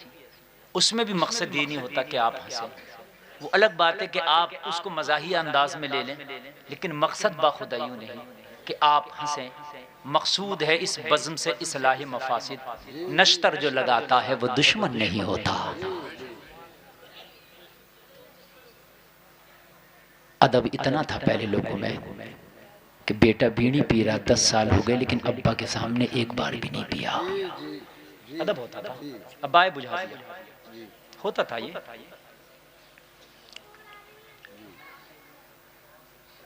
उसमें भी मकसद ये नहीं होता कि आप हंसे। वो अलग बात है कि आप उसको मज़ाही अंदाज में ले लें, लेकिन मकसद बाखुदा यूं नहीं कि आप हंसें। मकसूद है इस बज़्म से इस्लाही मफासिद। नश्तर जो लगाता है वो दुश्मन नहीं होता। अदब इतना था पहले लोगों में कि बेटा बीड़ी पी रहा, 10 साल हो गए, लेकिन अब्बा के सामने एक बार भी नहीं पिया। अदब होता था। अब्बा बुझा दिया, होता था ये।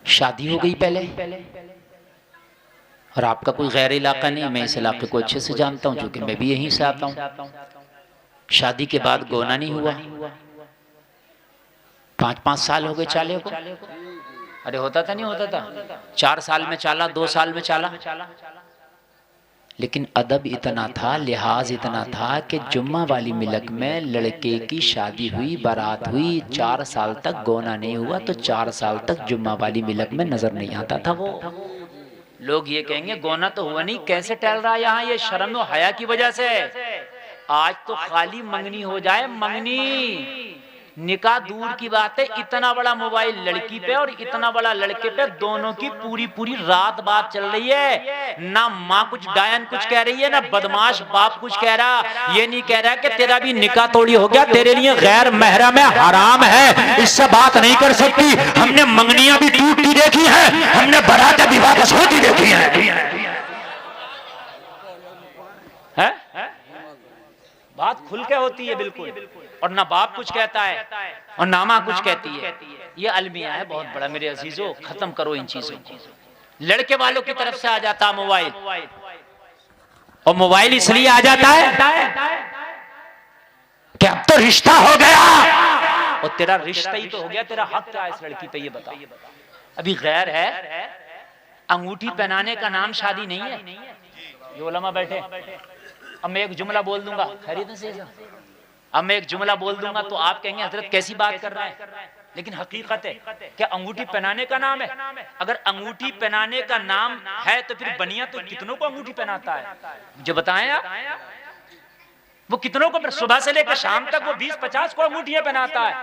शादी हो गई पहले, और आपका कोई गैर इलाका नहीं, मैं इस इलाके को अच्छे से जानता हूँ क्योंकि मैं भी यहीं से आता हूँ। शादी के बाद गोना नहीं हुआ, 5-5 साल हो गए चाले को। अरे होता था, नहीं होता था? 4 साल में चाला, 2 साल में चाला। लेकिन अदब इतना था, लिहाज इतना था कि जुम्मा वाली मिलक में लड़के की शादी हुई, बारात हुई, 4 साल तक गोना नहीं हुआ तो 4 साल तक जुम्मा वाली मिलक में नजर नहीं आता था वो। लोग ये कहेंगे गोना तो हुआ नहीं, कैसे टहल रहा है यहाँ? ये शर्म और हया की वजह से। आज तो खाली मंगनी हो जाए, मंगनी, निकाह दूर की बात है, इतना बड़ा मोबाइल लड़की पे और इतना बड़ा लड़के पे, दोनों की पूरी पूरी रात बात चल रही है। ना माँ कुछ डायन कुछ कह रही है, ना बदमाश बाप कुछ कह रहा। ये नहीं कह रहा कि तेरा भी निकाह तोड़ी हो गया, तेरे लिए गैर महरम है, हराम है, इससे बात नहीं कर सकती। हमने मंगनियां भी टूटती देखी है, हमने बारातें भी वापस होती देखी है? बात खुल के होती है बिल्कुल, और ना बाप कुछ कहता है और ना माँ कुछ कहती है। ये अलमिया है बहुत बड़ा मेरे अजीजों, खत्म करो इन चीजों को। लड़के वालों की तरफ से आ जाता मोबाइल, और मोबाइल इसलिए आ जाता है कि अब तो रिश्ता हो गया, और तेरा रिश्ता ही तो हो गया, तेरा हक क्या है इस लड़की पे ये बता। अभी गैर है, अंगूठी पहनाने का नाम शादी नहीं है। ये उलमा बैठे, अब मैं एक जुमला बोल दूंगा, खरीद से अब मैं एक जुमला बोल दूंगा तो आप कहेंगे हजरत कैसी बात कर रहे हैं, लेकिन हकीकत है क्या अंगूठी पहनाने का नाम है? अगर अंगूठी पहनाने का नाम है तो फिर बनिया तो कितनों को अंगूठी पहनाता है? जो बताएं आप, वो कितनों को सुबह से लेकर शाम तक वो 20-50 को अंगूठियां पहनाता है,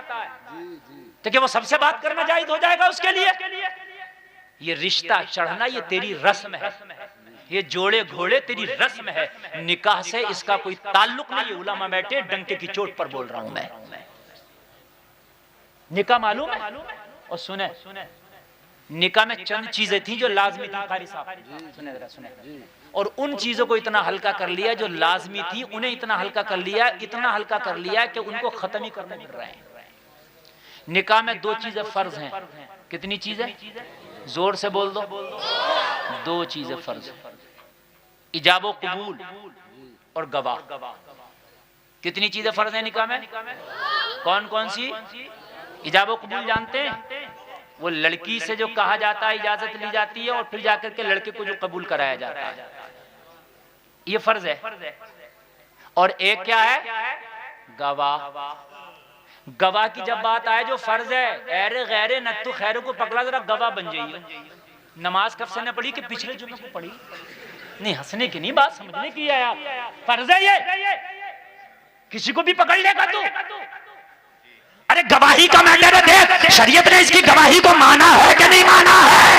तो क्या वो सबसे बात करना जायज हो जाएगा उसके लिए? ये रिश्ता चढ़ना ये तेरी रस्म है, ये जोड़े घोड़े तेरी रस्म है, निकाह से इसका कोई ताल्लुक नहीं। ये उलमा बैठे डंके की चोट पर बोल रहा हूं मैं। निकाह मालूम है? और सुने, निकाह में चंद चीजें थी जो लाजमी थी, कारी साहब सुने जरा सुने, और उन चीजों को इतना हल्का कर लिया जो लाजमी थी, उन्हें इतना हल्का कर लिया, इतना हल्का कर लिया कि उनको खत्म ही करने मिल रहे हैं। निकाह में 2 चीजें फर्ज हैं। कितनी चीजें? जोर से बोल दो। 2 चीजें फर्ज, इजाबो कबूल और गवाह। कितनी चीजें फर्ज है निकाह में? कौन कौन सी? इजाबो कबूल जानते हैं? वो लड़की से जो कहा जाता है, इजाजत ली जाती है और फिर जाकर के लड़के को जो कबूल कराया जाता है, ये फर्ज है। और एक क्या है? गवाह। गवाह की जब बात आए जो फर्ज है, ऐरे गैरे नत्तु खैर को पकड़ा, जरा गवाह बन जाइए। नमाज कब से न पढ़ी कि पिछले जुम्मे को पढ़ी? नहीं, हंसने की नहीं, बात समझने की है यार। फर्ज है ये, किसी को भी पकड़ लेगा तू। अरे गवाही का मैटर है, देख शरीयत ने इसकी गवाही को माना है कि नहीं माना है?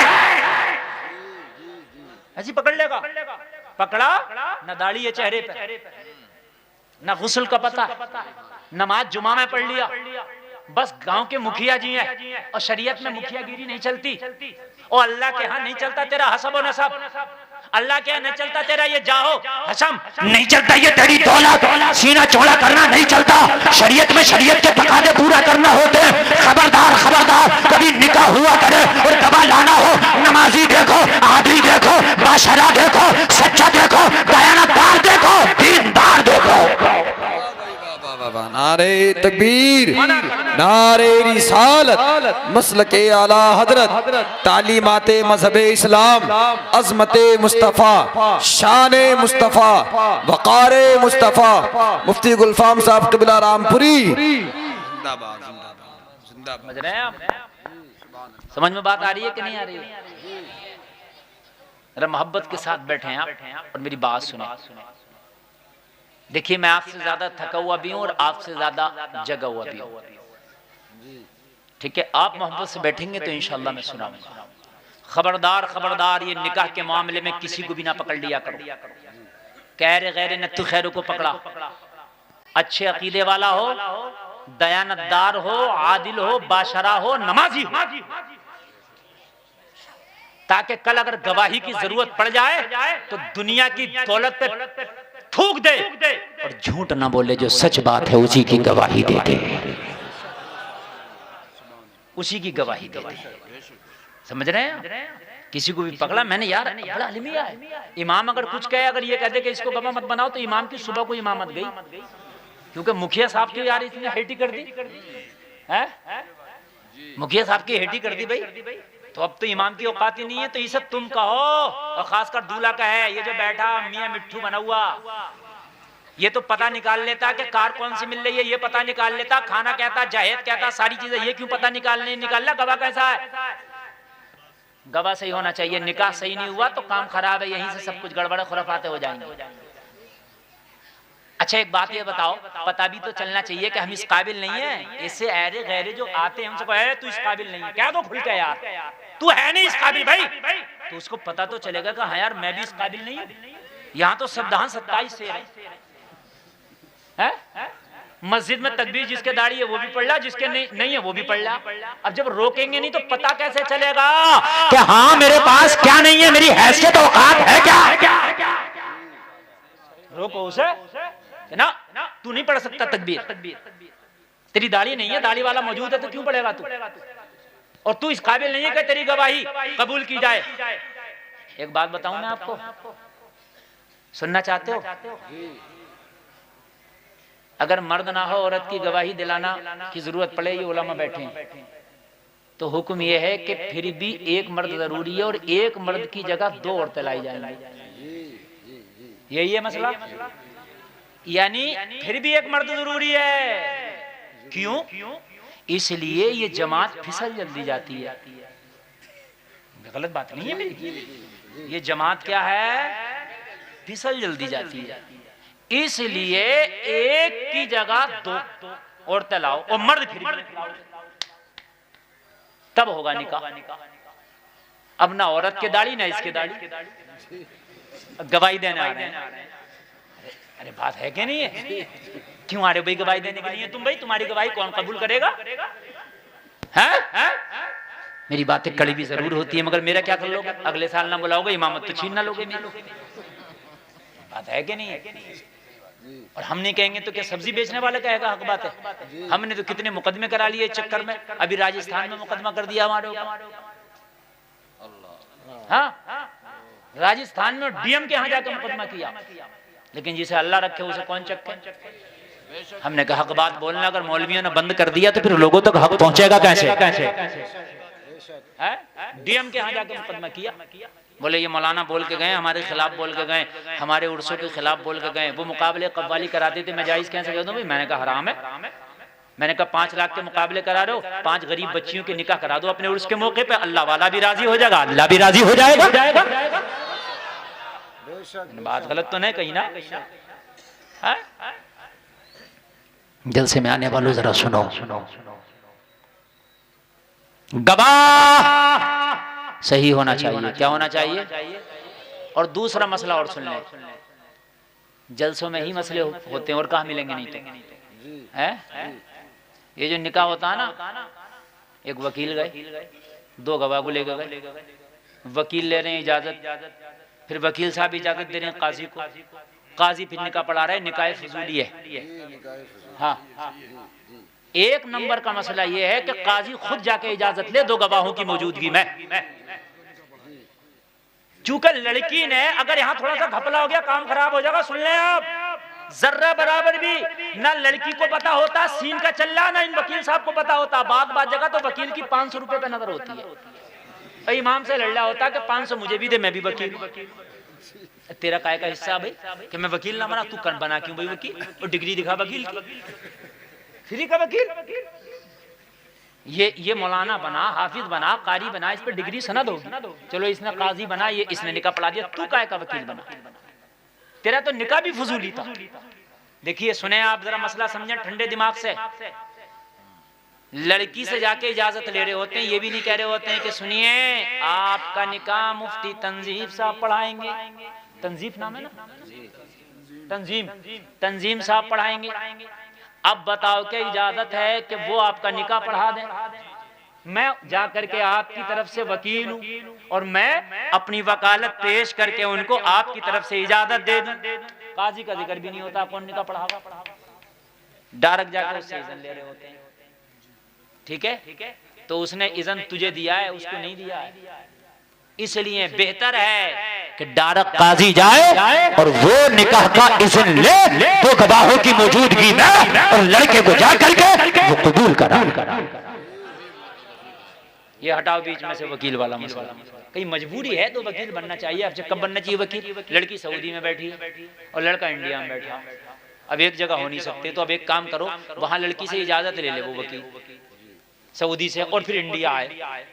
ऐसी पकड़ लेगा, पकड़ा न दाढ़ी है चेहरे पे, न गुस्ल का पता, नमाज जुमा में पढ़ लिया, बस गांव के मुखिया जी हैं और शरीयत में मुखियागिरी नहीं चलती, और अल्लाह के यहाँ नहीं चलता तेरा हसब और नसब, अल्लाह के यहाँ नहीं चलता तेरा ये जाहो हसम, नहीं चलता ये तेरी दौलत सीना चौड़ा करना नहीं चलता। शरीयत में शरीयत के तकाजे पूरा करना होते हैं। खबरदार खबरदार, कभी निकाह हुआ करे और गवाह लाना हो, नमाजी देखो, आदमी देखो, बाशरा देखो, सच्चा देखो, दयानतदार देखो, दीनदार देखो। नारे तकबीर, नारे रिसालत, मसलके आला हजरत, तालीमाते मजहब इस्लाम, अजमते मुस्तफ़ा, शान मुस्तफ़ा, वक़ारे मुस्तफ़ा, मुफ्ती गुलफाम साहब क़िबला रामपुरी। समझ रहे हैं आप? समझ में बात आ रही है कि नहीं आ रही है? जरा मोहब्बत के साथ बैठे हैं आप और मेरी बात सुने। देखिए, मैं आपसे ज्यादा थका हुआ भी हूं और आपसे ज्यादा जगा हुआ भी हूं, ठीक है? आप मोहब्बत से बैठेंगे तो इंशाल्लाह मैं सुनाऊंगा। खबरदार खबरदार, ये निकाह के मामले में किसी को भी ना पकड़ लिया करो। कैरे गैरे नत्तु खैरों को पकड़ा, अच्छे अकीदे वाला हो, दयानतदार हो, आदिल हो, बाशरा हो, नमाजी हो, ताकि कल अगर गवाही की जरूरत पड़ जाए तो दुनिया की दौलत पे थूक दे और झूठ ना बोले, जो सच बात है उसी की गवाही दे दे, उसी की गवाही दे दे। समझ रहे हैं? किसी को भी पकड़ा मैंने, यार बड़ा अलमिया है, इमाम अगर कुछ कहे, अगर ये कहते कि इसको गवाह मत बनाओ, तो इमाम की सुबह को इमामत गई, क्योंकि मुखिया साहब की यार इसने हेटी कर दी है, मुखिया साहब की हेटी कर दी भाई, तो अब तो इमाम की औकात ही नहीं है। तो ये सब तुम कहो, और खासकर दूल्हा का है, ये जो बैठा मियां मिट्ठू बना हुआ, ये तो पता निकाल लेता कि कार कौन सी मिल रही है, ये पता निकाल लेता, खाना कहता, जहेज कहता, सारी चीजें, ये क्यों पता निकालना? गवाह कैसा है? गवाह सही होना चाहिए। निकाह सही नहीं हुआ तो काम खराब है, यहीं से सब कुछ गड़बड़ खुराफाते हो जाएंगे। अच्छा एक बात ये बताओ, पता भी तो चलना चाहिए कि हम इस काबिल नहीं है। इससे ऐरे गैरे जो आते हैं हमसे कहे तू इस काबिल नहीं है, क्या दो खुल के यार, तू है नहीं इस काबिल भाई, तो उसको पता तो चलेगा कि हाँ यार मैं भी इस काबिल नहीं हूँ। यहाँ तो संविधान 27 से है। मस्जिद में तकबीर जिसके दाढ़ी है वो भी पढ़ ला, जिसके नहीं है वो भी पढ़ ला। अब जब रोकेंगे नहीं तो पता कैसे चलेगा कि हाँ मेरे पास क्या नहीं है, मेरी हैसियत औकात है क्या। रोको उसे ना, तू नहीं पढ़ सकता तकबीर, तेरी दाढ़ी नहीं है, दाढ़ी वाला मौजूद है तो क्यों पढ़ेगा तू, और तू इस काबिल नहीं है कि तेरी गवाही कबूल की जाए। एक बात बताऊं मैं आपको, सुनना चाहते हो? अगर मर्द ना हो औरत की गवाही दिलाना की जरूरत पड़े, ये उलमा बैठे हैं, तो हुक्म यह है कि फिर भी एक मर्द जरूरी है और एक मर्द की जगह 2 औरतें लाई जाएंगी। यही है मसला, यानी फिर भी एक मर्द जरूरी है। क्यों? इसलिए ये जमात फिसल जल्दी जाती है। गलत बात नहीं है मेरी, ये जमात क्या है, फिसल जल्दी जाती है। इसलिए एक की जगह 2 औरतें लाओ और मर्द फिर लाओ, तब होगा निकाह। अब ना औरत के दाढ़ी ना इसके दाढ़ी, गवाही देने आ रहे हैं। अरे बात है कि नहीं है? क्यों आ रहे भाई गवाही देने के लिए तुम? भाई तुम्हारी गवाही कौन कबूल करेगा? है? मेरी बातें कड़ी भी जरूर होती है, मगर मेरा क्या कर लोगे? अगले साल ना बुलाओगे, इमामत तो छीन ना लोगे मेरी। बात है कि नहीं है? और हम नहीं कहेंगे तो क्या सब्जी बेचने वाला कहेगा हक बात है? हमने तो कितने मुकदमे करा लिए इस चक्कर में। अभी राजस्थान में मुकदमा कर दिया हमारे ऊपर। हाँ, राजस्थान में डीएम के यहाँ जाकर मुकदमा किया, लेकिन जिसे अल्लाह रखे उसे कौन चक्के। हमने कहा हक बात बोलना अगर मौलवियों ने बंद कर दिया तो फिर लोगों तक हक पहुंचेगा कैसे? डीएम के यहाँ जाकर मुकदमा किया, बोले ये मौलाना बोल के गए, हमारे खिलाफ बोल के गए, हमारे उर्सों के खिलाफ बोल के गए, वो मुकाबले कव्वाली कराते थे, मैं जायज कैसे कर दूं भाई? मैंने कहा हराम है। मैंने कहा 5 लाख के मुकाबले करा दो, 5 गरीब बच्चियों के निकाह करा दो अपने उर्स के मौके पे, अल्लाह वाला भी राजी हो जाएगा, अल्लाह भी राजी हो जाएगा। बात गलत तो नहीं कही ना? जलसे में आने वालों जरा सुनो, गवाह सही होना चाहिए। क्या होना चाहिए? और दूसरा मसला और सुन ले, जलसों में ही मसले होते हैं और कहाँ मिलेंगे नहीं तो है। ये जो निकाह होता है ना, एक वकील गए, 2 गवाह को लेकर गए, वकील ले रहे हैं इजाजत, फिर वकील साहब इजाजत दे रहे हैं काजी को, काजी फिर निकाह पढ़ा रहा है, निकाह फजूली है। हाँ, 1 नंबर का मसला यह है कि काजी खुद जाके इजाजत ले 2 गवाहों की मौजूदगी में। चूंकि लड़की ने अगर यहाँ थोड़ा सा घपला हो गया काम खराब हो जाएगा। सुन लें आप, जर्रा बराबर भी ना लड़की को पता होता सीन का चल रहा, ना इन वकील साहब को पता होता। बात जगह तो वकील की 500 रुपए पे नजर होती है। इमाम से लड़ रहा होता कि 500 मुझे भी दे, मैं भी वकील। तेरा काय का हिस्सा भाई कि मैं वकील ना बना, तू कर बना क्यों भाई वकील? और डिग्री दिखा वकील की, फ्री का वकील। ये मौलाना बना, हाफिज बना, कारी बना, इस पर डिग्री सनद होगी। चलो इसने काजी बना, ये इसने निकाह पढ़ा दिया, तू काय का वकील बना? तेरा तो निकाह भी फजूली था। देखिए सुने आप जरा, मसला समझें ठंडे दिमाग से। लड़की से जाके इजाजत ले रहे होते हैं, ये भी नहीं कह रहे होते हैं कि सुनिए आपका निकाह मुफ्ती तंजीम साहब पढ़ाएंगे। तंजीफ नाम है ना, तंजीम साहब पढ़ाएंगे। अब बताओ क्या इजाजत है कि वो आपका निकाह पढ़ा दें? मैं जा करके आपकी तरफ से वकील हूं और मैं अपनी वकालत पेश करके उनको आपकी तरफ से इजाजत दे दूं। काजी का जिक्र भी नहीं होता, कौन निकाह पढ़ावा? डायरेक्ट जाकर उससे इज़न ले रहे होते हैं। ठीक है, तो उसने इज़न तुझे दिया है, उसको नहीं दिया है। इसलिए बेहतर है कि डायरेक्ट काजी जाए और वो निकाह का इज़न ले 2 गवाहों की मौजूदगी में, और लड़के को जा करके वो कबूल करा। ये हटाओ बीच में से वकील वाला मसला। कहीं मजबूरी है तो वकील बनना चाहिए। अब कब बनना चाहिए वकील? लड़की सऊदी में बैठी है और लड़का इंडिया में बैठा। अब एक जगह हो नहीं सकते, तो अब एक काम करो, वहां लड़की से इजाजत ले ले वो वकील सऊदी से, और फिर इंडिया आए।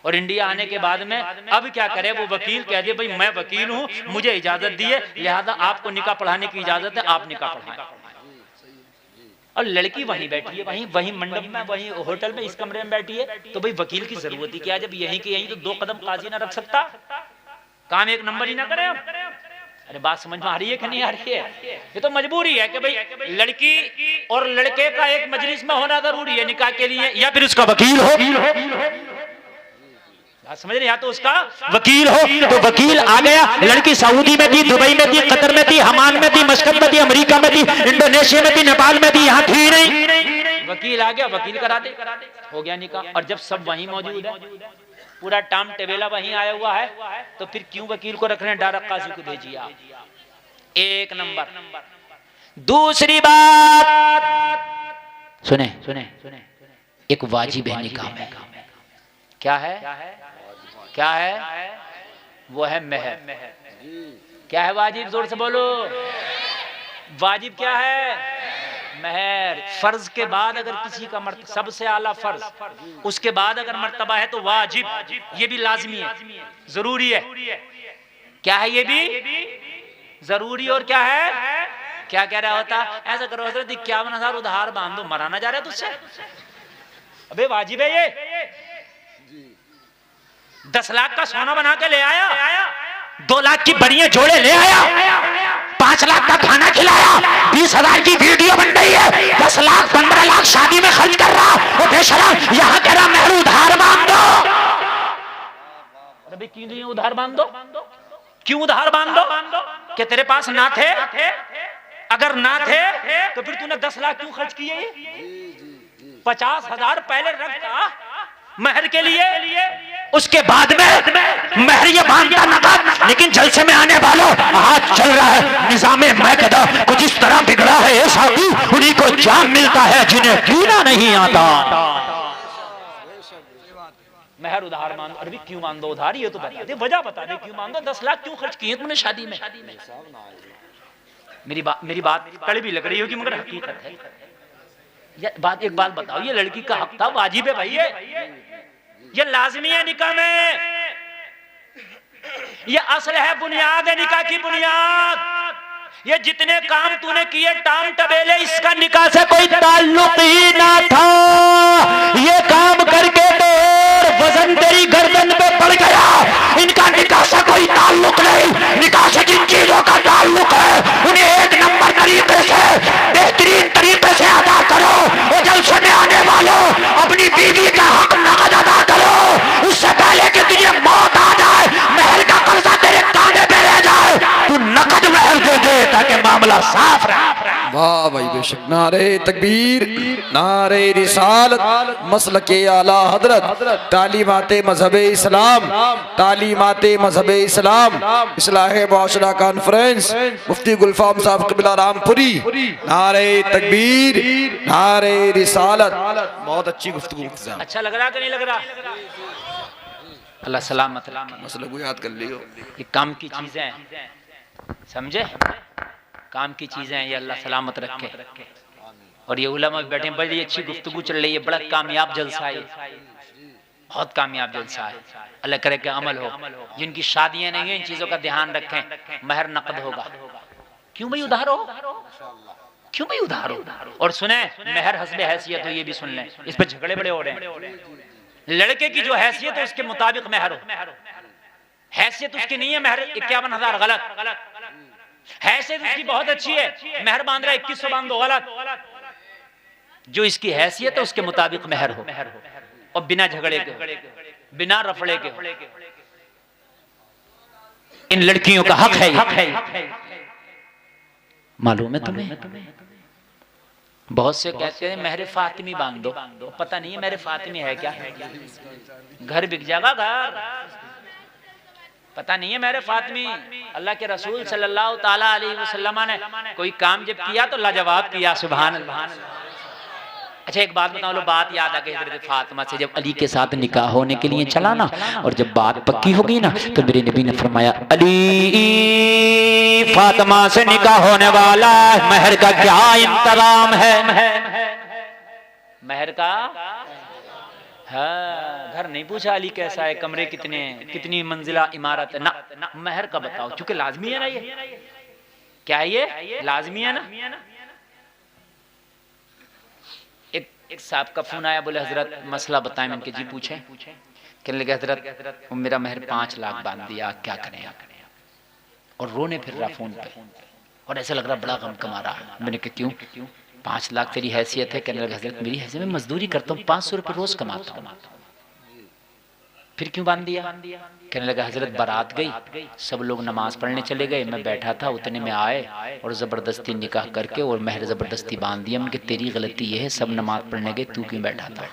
और इंडिया आने के बाद में अब क्या करे, वो वकील कह दे भाई मैं वकील हूं, मुझे इजाजत दी है, लिहाजा आपको निकाह पढ़ाने की इजाजत है, आप निकाह पढ़ाएं। और लड़की वहीं बैठी है, वहीं मंडप में, वहीं होटल में, इस कमरे में बैठी है, तो भाई वकील की जरूरत ही क्या, जब यहीं के यहीं तो 2 कदम काजी ना रख सकता, काम एक नंबर ही ना करे। अरे बात समझ में आ रही है कि नहीं आ रही है? ये तो मजबूरी है कि भाई लड़की और लड़के का एक मजलिस में होना जरूरी है निकाह के लिए, या फिर उसका वकील हो, समझ रहे, या तो उसका वकील हो। तो वकील आ गया, लड़की सऊदी में थी, दुबई में थी, कतर में थी, हमान में थी, मस्कत में थी, अमेरिका में थी, इंडोनेशिया में थी, नेपाल में थी, यहाँ थी नहीं, वकील आ गया, वकील करा दे, हो गया निकाह। और जब सब वहीं मौजूद है, पूरा टाम टेबेला वहीं आया हुआ है, तो फिर क्यों वकील को रख रहे हैं? डायरेक्ट काजी को भेजिए आप, एक नंबर। दूसरी बात सुने, एक वाजिब है निकाह में, क्या है? वो है मेहर। क्या है वाजिब? जोर से बोलो, वाजिब क्या है? मेहर। फर्ज के बाद अगर किसी का सबसे आला फर्ज, उसके बाद अगर मर्तबा है तो वाजिब, ये भी लाजमी है, जरूरी है। क्या है? ये भी जरूरी। और क्या है? क्या कह रहा होता? ऐसा करो हजरत 51,000 उधार बांध दो, मराना जा रहा है तुझसे, अबे वाजिब है ये। 10 लाख का सोना बना के ले आया, 2 लाख की बढ़िया जोड़े ले आया, 5 लाख का खाना खिलाया, 20,000 की वीडियो बन रही है, 10 लाख 15 लाख शादी में खर्च कर रहा, वो बेशरम यहाँ कह रहा मेहर उधार बांध दो। अरे क्यों उधार बांध दो? क्यों उधार बांध दो? कि तेरे पास ना थे? अगर ना थे तो फिर तूने 10 लाख क्यों खर्च किए? 50,000 पहले रखता महर के लिए, उसके बाद में महर ये बांधता नकद। लेकिन जलसे में आने वालों, आज चल रहा है निजामे मैकदा, कुछ इस तरह बिगड़ा है ये साथी, उन्हीं को जान मिलता है जिन्हें जीना नहीं आता। महर उधार मांगो। अरे क्यों मांग दो उधार? ये तो बता दे, वजह बता दे क्यों मांग दो। 10 लाख क्यों खर्च किए तुमने शादी में? मेरी बात कड़वी लग रही होगी मगर हकीकत है। एक बात बताओ, ये लड़की का हक था, वाजिब है भाई, ये लाजमी है निकाह में, ये असल है, बुनियाद है निकाह की बुनियाद। ये जितने काम तूने किए टाम टबेले, इसका निकाह से कोई ताल्लुक ही ना था। ये काम करके तो वजन तेरी गर्दन पे पड़ गया, इनका निकाह से कोई ताल्लुक नहीं। निकाह से जिन चीजों का ताल्लुक है उन्हें एक नंबर तरीके से, बेहतरीन तरीके से अदा करो। वो जलसे में आने वालों, अपनी बीवी का हक नकद अदा करो, उससे पहले कि तुझे मौत आ जाए, महर का कर्जा तेरे कांधे पे रह जाए, तू नकद महर दे दे ताकि मामला साफ रहे। वाह भाई बेशक। नारे तकबीर, नारे रिसालत, मसलके आला हजरत, तालीमाते मजहबे इस्लाम, तालीमाते मजहबे इस्लाम, इस्लाहे मुआशरा कॉन्फ्रेंस, मुफ्ती गुलफाम साहब क़िबला रामपुरी। नारे तकबीर, नारे रिसालत। बहुत अच्छी गुफ्तगू। अच्छा लग रहा कि नहीं लग रहा? अल्लाह सलामत मसले को याद कर लियो। ये काम की चीजें हैं, समझे? काम की चीजें हैं, ये अल्लाह सलामत रखे। और ये उलमा बैठे, बड़ी अच्छी गुफ्तगू चल रही है, बड़ा कामयाब जलसा है, बहुत कामयाब जलसा है। अल्लाह करे कि अमल हो। जिनकी शादियां नहीं है इन चीजों का ध्यान रखें, महर नकद होगा। क्यों भाई उधार हो? क्यों भाई उधार हो? और सुने, महर हस्बे हैसियत हो, ये भी सुन लें, इस पर झगड़े बड़े हो रहे हैं। लड़के की जो हैसियत है उसके मुताबिक महर हो, हैसियत उसकी नहीं है महर 51,000, गलत। हैसियत उसकी बहुत अच्छी है, महर बांध रहा है 2100 बांध दो, गलत। जो इसकी हैसियत है उसके मुताबिक महर हो, और बिना झगड़े के, बिना रफड़े के। इन लड़कियों का हक है, मालूम है तुम्हें? बहुत से कहते हैं महर फातिमी बांध दो, पता नहीं है महर फातिमी है क्या? घर बिक जाएगा, घर पता नहीं है महर फातिमी। अल्लाह के रसूल सल्लल्लाहु ताला अलैहि वसल्लम ने कोई काम जब किया तो लाजवाब किया, सुभान अल्लाह। अच्छा एक बात बताओ लो, बात याद आ गई हज़रत फातिमा से, जब अली के साथ निकाह होने के लिए चला ना, और जब बात पक्की हो गई ना, तो मेरे नबी ने फरमाया अली फातिमा से निकाह होने वाला, महर का क्या इंतजाम है? महर का हाँ, घर नहीं पूछा अली कैसा है, कमरे कितने हैं, कितनी मंजिला इमारत है, ना महर का बताओ, क्योंकि लाजमी है ना, ये क्या है, ये लाजमी है ना। एक साहब का फोन आया, बोले हजरत मसला बताएं। मैंने कहा जी पूछे। कहने लगे हजरत मेरा महर 5 लाख बांध दिया, क्या करें आप। और रोने फिर रहा फोन पे, और ऐसा लग रहा बड़ा गम कमा रहा। मैंने कहा क्यों? 5 लाख तेरी हैसियत है? कहने लगे हजरत मेरी हैसियत में मजदूरी करता हूँ, 500 रुपये रोज कमाता हूँ, फिर क्यों बांध दिया? कहने लगा हजरत बारात गई, सब लोग नमाज पढ़ने चले गए, मैं बैठा था, उतने में आए और ज़बरदस्ती निकाह करके और महर ज़बरदस्ती बांध दिया। उनकी तेरी गलती ये है, सब नमाज पढ़ने गए, तू क्यों बैठा था?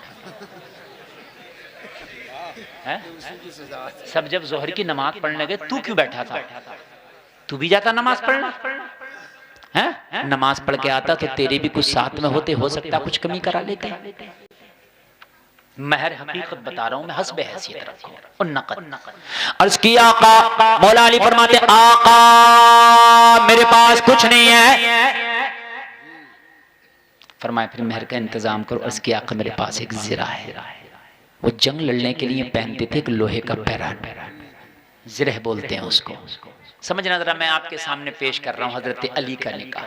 सब जब जोहर की नमाज पढ़ने गए, तू क्यों बैठा था? तू भी जाता नमाज पढ़ना है? नमाज पढ़ के आता तो तेरे भी कुछ साथ में होते, हो सकता कुछ कमी करा लेते। महर हकीकत बता रहा हूं मैं, हस्बे हैसियत रखो। और नकद अर्ज किया, आका मौला अली फरमाते आका मेरे पास कुछ नहीं है। फरमाया फिर महर का इंतजाम करो। अर्ज किया, आका मेरे पास एक जिरा है, वो जंग लड़ने के लिए पहनते थे, एक लोहे का पैरान, जिरह बोलते हैं उसको। समझना जरा, मैं आपके सामने पेश कर रहा हूं हजरत अली का निकाह,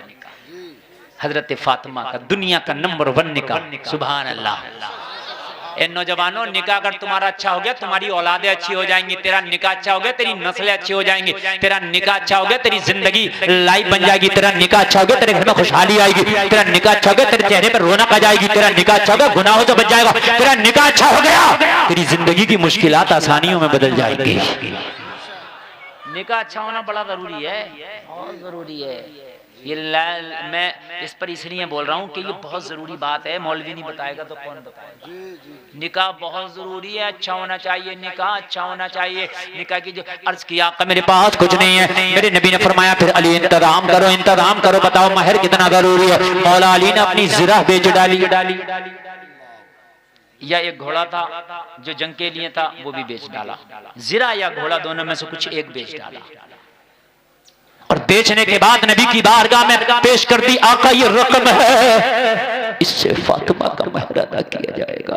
हजरत फातिमा का, दुनिया का नंबर 1 निकाह। सुभान अल्लाह। ए नौजवानों, निकाह अगर तुम्हारा अच्छा हो गया, तुम्हारी औलादें अच्छी हो जाएंगी। तेरा निकाह अच्छा हो गया, तेरी नस्लें अच्छी हो जाएंगी। तेरा निकाह अच्छा हो गया, तेरी जिंदगी लाइफ बन जाएगी। तेरा निकाह अच्छा हो गया, तेरे घर में खुशहाली आएगी। तेरा निकाह अच्छा हो गया, तेरे चेहरे पर रौनक आ जाएगी। तेरा निकाह अच्छा हो गया, गुनाहों से बच जाएगा। तेरा निकाह अच्छा हो गया, तेरी जिंदगी की मुश्किलात आसानियों में बदल जाएगी। निकाह अच्छा होना बड़ा जरूरी है, बहुत जरूरी है। ये मैं इस पर इसलिए बोल रहा हूँ कि ये बहुत जरूरी बात है। मौलवी नहीं बताएगा तो कौन बताएगा? निकाह बहुत जरूरी है, अच्छा होना चाहिए, निकाह अच्छा होना चाहिए। निकाह की जो अर्ज किया, मेरे पास कुछ नहीं है, मेरे नबी ने फरमाया फिर अली इंतजाम करो, इंतजाम करो, बताओ महर कितना जरूरी है। मौला अली ने अपनी जिरा बेच डाली, या एक घोड़ा था जो जंग के लिए था, वो भी बेच डाला। जिरा या घोड़ा दोनों में से कुछ एक बेच डाला, और बेचने के बाद नबी की बारगाह में पेश कर दी, आका ये रकम है, इससे फातिमा का महर अदा किया जाएगा।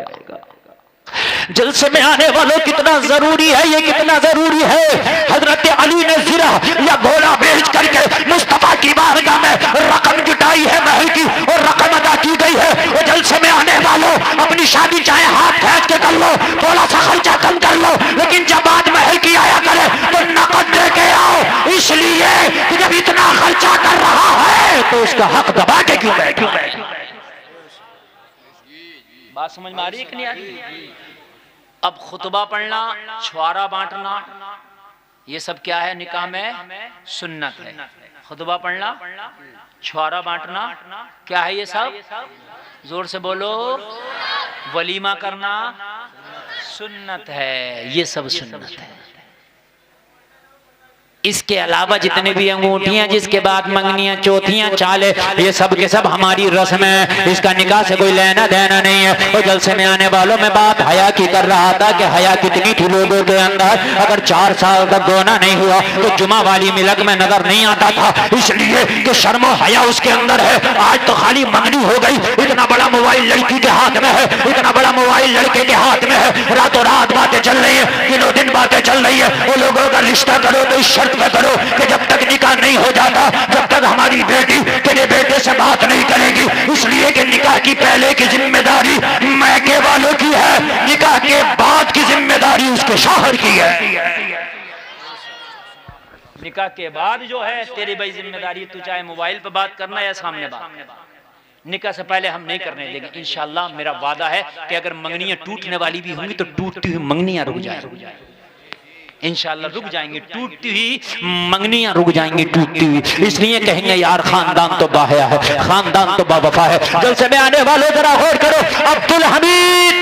जलसे में आने वालों कितना जरूरी है, ये कितना जरूरी है। हजरत अली ने जिरा या घोड़ा बेच करके मुस्तफा की बारगाह में रकम जुटाई है महर की, और रकम अदा की गई है। वो जलसे में आने वालों अपनी शादी चाहे हाथ फेंक के कर लो, थोड़ा सा खर्चा कम कर लो, लेकिन जब बात महर की आया करे तो नकद दे के आओ, इसलिए कि जब इतना खर्चा कर रहा है तो उसका हक दबा के क्यों बैठो। बात समझ में आ रही है कि नहीं आ रही? अब खुतबा पढ़ना, छुआरा बांटना, ये सब क्या है? निकाह में सुन्नत है। खुतबा पढ़ना, छुआरा बांटना क्या है? ये सब जोर से बोलो। वलीमा करना सुन्नत है, ये सब सुन्नत है। इसके अलावा जितने भी अंगूठियां, जिसके बाद मंगनियां, चौथियां, चाले, ये सब के सब हमारी रस्म है। इसका निकाह से कोई लेना देना नहीं है। और जलसे में आने वालों में बात हया की कर रहा था कि हया कितनी थी लोगों के अंदर। अगर 4 साल तक गोना नहीं हुआ तो जुमा वाली मिलक में नजर नहीं आता था, इसलिए कि शर्म हया उसके अंदर है। आज तो खाली मंगनी हो गई। इतना बड़ा मोबाइल लड़की के हाथ में है, इतना बड़ा मोबाइल लड़के के हाथ में है। रातों रात बातें चल रही है, दिनों दिन बातें चल रही है। वो लोगों का रिश्ता करो तो इस शर्त में करो कि जब तक निकाह नहीं हो जाता, जब तक हमारी बेटी तेरे बेटे से बात नहीं करेगी। इसलिए कि निकाह की पहले की जिम्मेदारी मैके वालों की है, निकाह के बाद की जिम्मेदारी उसके शौहर की है। निकाह के बाद जो है तेरी भाई जिम्मेदारी, तू चाहे मोबाइल पे बात करना या सामने बात। निकाह से पहले हम नहीं करने देंगे इंशाअल्लाह। मेरा वादा है कि अगर मंगनियां टूटने वाली भी होंगी तो टूटती हुई मंगनियां रुक जाएंगी, इंशाअल्लाह रुक जाएंगी। टूटती हुई मंगनियां रुक जाएंगी, टूटती हुई। इसलिए कहेंगे यार खानदान तो बाहया है, खानदान तो बावफा है। जलसे में आने वालों जरा गौर करो। अब्दुल हमीद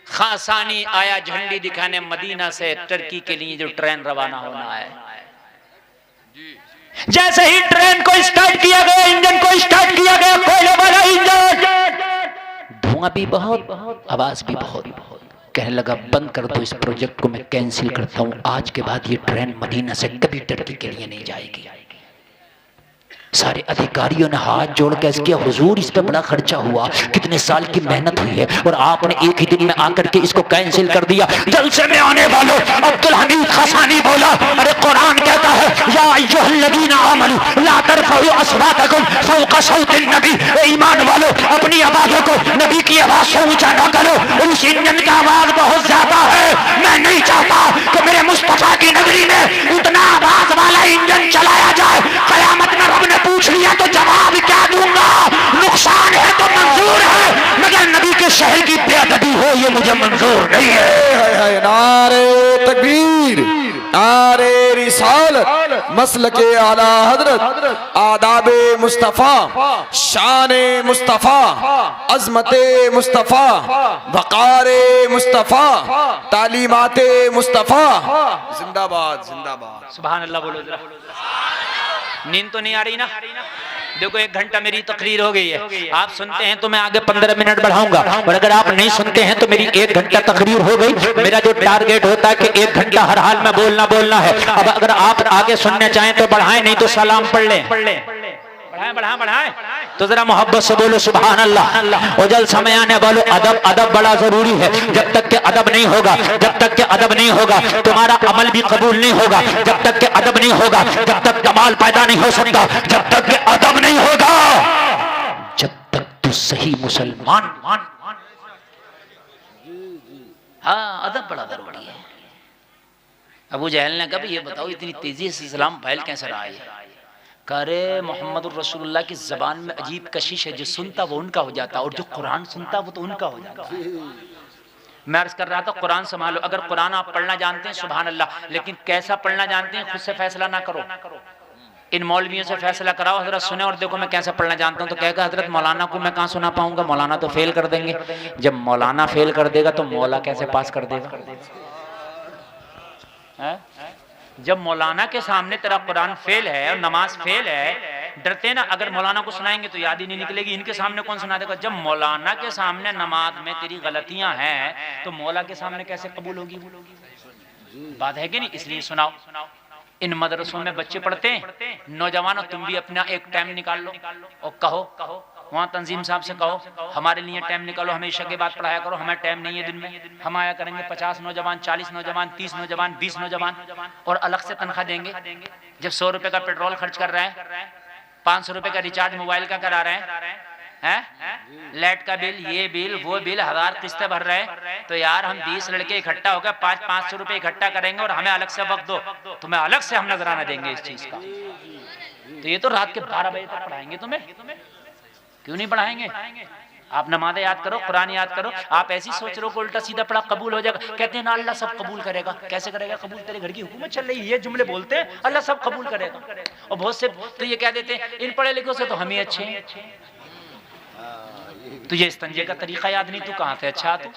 खासानी आया झंडी दिखाने मदीना से टर्की के लिए, जो ट्रेन रवाना होना है। जैसे ही ट्रेन को स्टार्ट किया गया, इंजन को स्टार्ट किया गया, कोयले वाला इंजन, धुआं भी बहुत, आवाज भी बहुत। कहने लगा बंद कर दो इस प्रोजेक्ट को, मैं कैंसिल करता हूं। आज के बाद ये ट्रेन मदीना से कभी टर्की के लिए नहीं जाएगी। सारे अधिकारियों ने हाथ जोड़ के इसके हुजूर इस पे बड़ा खर्चा हुआ, कितने साल की मेहनत हुई है और आपने एक ही दिन में आकर के इसको कैंसिल कर दिया। जलसे में आने वालों अब्दुल हमीद खसानी बोला, अरे कुरान कहता है या अय्युहल्लज़ीना आमनू ला तरफऊ अस्वातकुम फौका सौतिन नबी, ईमान वालों अपनी आवाजों को नबी की आवाज से ऊंचा न करो, उस इंजन का आवाज बहुत ज्यादा है। मैं नहीं चाहता कि मेरे मुस्तफा की नगरी में इतना आवाज वाला इंजन चलाया जाए, कयामत में रब ने पूछ लिया तो जवाब क्या दूंगा? नुकसान है तो मंजूर है, मगर नबी के शहर की बेअदबी हो ये मुझे मंजूर नहीं है। नारे तकबीर, नारे रिसालत, मसलके आला हजरत, आदाबे मुस्तफा, शाने मुस्तफा, अजमते मुस्तफा, वक़ारे मुस्तफा, तालीमाते मुस्तफा। जिंदाबाद जिंदाबाद। सुभान अल्लाह बोलो जरा। नींद तो नहीं आ रही ना? देखो 1 घंटा मेरी तकरीर हो गई है, आप सुनते हैं तो मैं आगे 15 मिनट बढ़ाऊंगा, और अगर आप नहीं सुनते हैं तो मेरी 1 घंटा तकरीर हो गई। मेरा जो टारगेट होता है कि 1 घंटा हर हाल में बोलना है। अब अगर आप आगे सुनने चाहें तो बढ़ाएं, नहीं तो सलाम पढ़ लें। बढ़ाएं तो जरा मोहब्बत से बोलो सुभान अल्लाह। और जल समय आने वालों अदब बड़ा जरूरी है। जब तक के अदब नहीं होगा, जब तक के अदब नहीं होगा तुम्हारा अमल भी कबूल नहीं होगा। जब तक के अदब नहीं होगा, जब तक कमाल पैदा नहीं हो सकता। जब तक के अदब नहीं होगा, जब तक तू सही मुसलमान। हाँ, अदब बड़ा जरूरी है। अबू जहल ने कहा ये बताओ इतनी तेजी से इस्लाम फैल कैसे रहा है? करे मोहम्मद रसूलुल्लाह की जबान में अजीब कशिश है, जो सुनता वो उनका हो जाता और जो कुरान सुनता वो तो उनका हो जाता है। मैं अर्ज कर रहा था कुरान संभालो। अगर कुरान आप पढ़ना जानते हैं सुभान अल्लाह, लेकिन कैसा पढ़ना जानते हैं खुद से फैसला ना करो, इन मौलवियों से फैसला कराओ। हजरत सुने और देखो मैं कैसे पढ़ना जानता हूँ, तो कहेगा हजरत मौलाना को मैं कहाँ सुना पाऊंगा, मौलाना तो फेल कर देंगे। जब मौलाना फेल कर देगा तो मौला कैसे पास कर देगा? जब मौलाना के सामने तेरा कुरान फेल है और नमाज फेल है, डरते ना अगर मौलाना को सुनाएंगे तो याद ही नहीं निकलेगी, इनके सामने कौन सुना देगा? जब मौलाना के सामने नमाज में तेरी गलतियां हैं तो मौला के सामने कैसे कबूल होगी? बात है कि नहीं? इसलिए सुनाओ। इन मदरसों में बच्चे पढ़ते हैं, नौजवानों तुम भी अपना एक टाइम निकाल लो और कहो वहाँ तंजीम साहब से कहो हमारे लिए टाइम निकालो, हमेशा के बाद पढ़ाया करो, हमें टाइम नहीं है दिन में। हम आया करेंगे 50 नौजवान, 40 नौजवान, 30 नौजवान, 20 नौजवान, और अलग से तनख्वाह देंगे। जब 100 रुपए का पेट्रोल खर्च कर रहे हैं, 500 रुपए का रिचार्ज मोबाइल का करा रहे हैं, लाइट का बिल, ये बिल वो बिल, 1000 किस्तें भर रहे हैं, तो यार हम 20 लड़के इकट्ठा होकर 500 रुपए इकट्ठा करेंगे और हमें अलग से वक्त दो, तुम्हें अलग से हम नजराना देंगे इस चीज का। तो ये तो रात के 12 बजे तक पढ़ाएंगे तुम्हें, क्यों नहीं पढ़ाएंगे? आप नमाज़ें याद करो, कुरान याद करो। आप ऐसी सोच रहे हो कि उल्टा सीधा पढ़ा कबूल हो जाएगा। कहते हैं ना अल्लाह सब कबूल करेगा। कैसे करेगा कबूल? तेरे घर की हुकूमत चल रही है, ये जुमले बोलते हैं अल्लाह सब कबूल करेगा। और बहुत से तो ये कह देते हैं इन पढ़े लिखों से तो हम ही अच्छे हैं। तुझे इस्तंजे का तरीका याद नहीं, तू कहाँ से अच्छा? तू